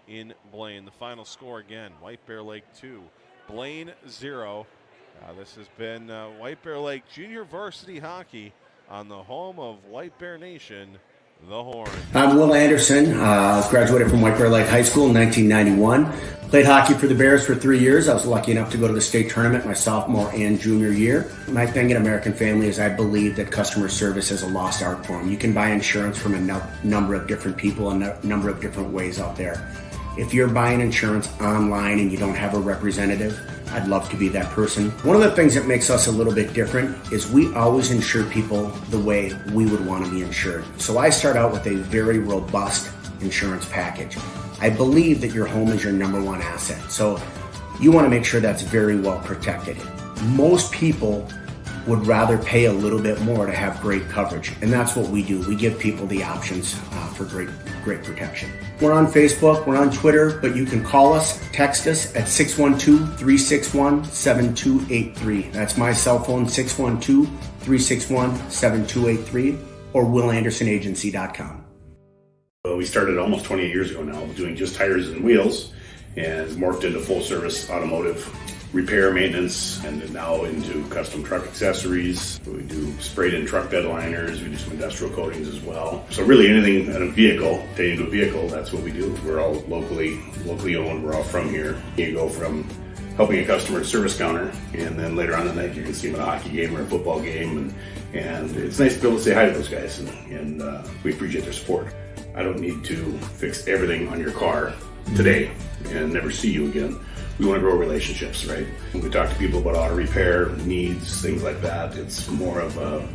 in Blaine. The final score again, White Bear Lake 2, Blaine 0. This has been White Bear Lake Junior Varsity Hockey on the home of White Bear Nation, the Horn. I'm Will Anderson. Graduated from White Bear Lake High School in 1991. Played hockey for the Bears for 3 years. I was lucky enough to go to the state tournament my sophomore and junior year. My thing in American Family is I believe that customer service is a lost art form. You can buy insurance from a number of different people and a number of different ways out there. If you're buying insurance online and you don't have a representative, I'd love to be that person. One of the things that makes us a little bit different is we always insure people the way we would want to be insured. So I start out with a very robust insurance package. I believe that your home is your number one asset. So you want to make sure that's very well protected. Most people would rather pay a little bit more to have great coverage. And that's what we do. We give people the options for great protection. We're on Facebook, we're on Twitter, but you can call us, text us at 612-361-7283. That's my cell phone, 612-361-7283, or WillAndersonAgency.com. We started almost 28 years ago now doing just tires and wheels, and morphed into full service automotive repair, maintenance, and then now into custom truck accessories. We do sprayed in truck bed liners, we do some industrial coatings as well. So really anything in a vehicle, taking to a vehicle, that's what we do. We're all locally owned, we're all from here. You go from helping a customer at service counter, and then later on in the night you can see them at a hockey game or a football game, and it's nice to be able to say hi to those guys, and we appreciate their support. I don't need to fix everything on your car today and never see you again. We want to grow relationships, right? When we talk to people about auto repair needs, things like that, it's more of a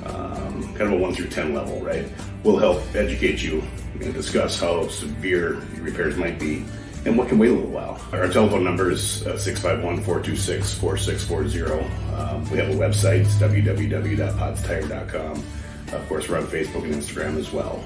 kind of a 1 through 10 level, right? We'll help educate you and discuss how severe your repairs might be and what can wait a little while. Our telephone number is 651-426-4640. We have a website, www.podstire.com. Of course, we're on Facebook and Instagram as well.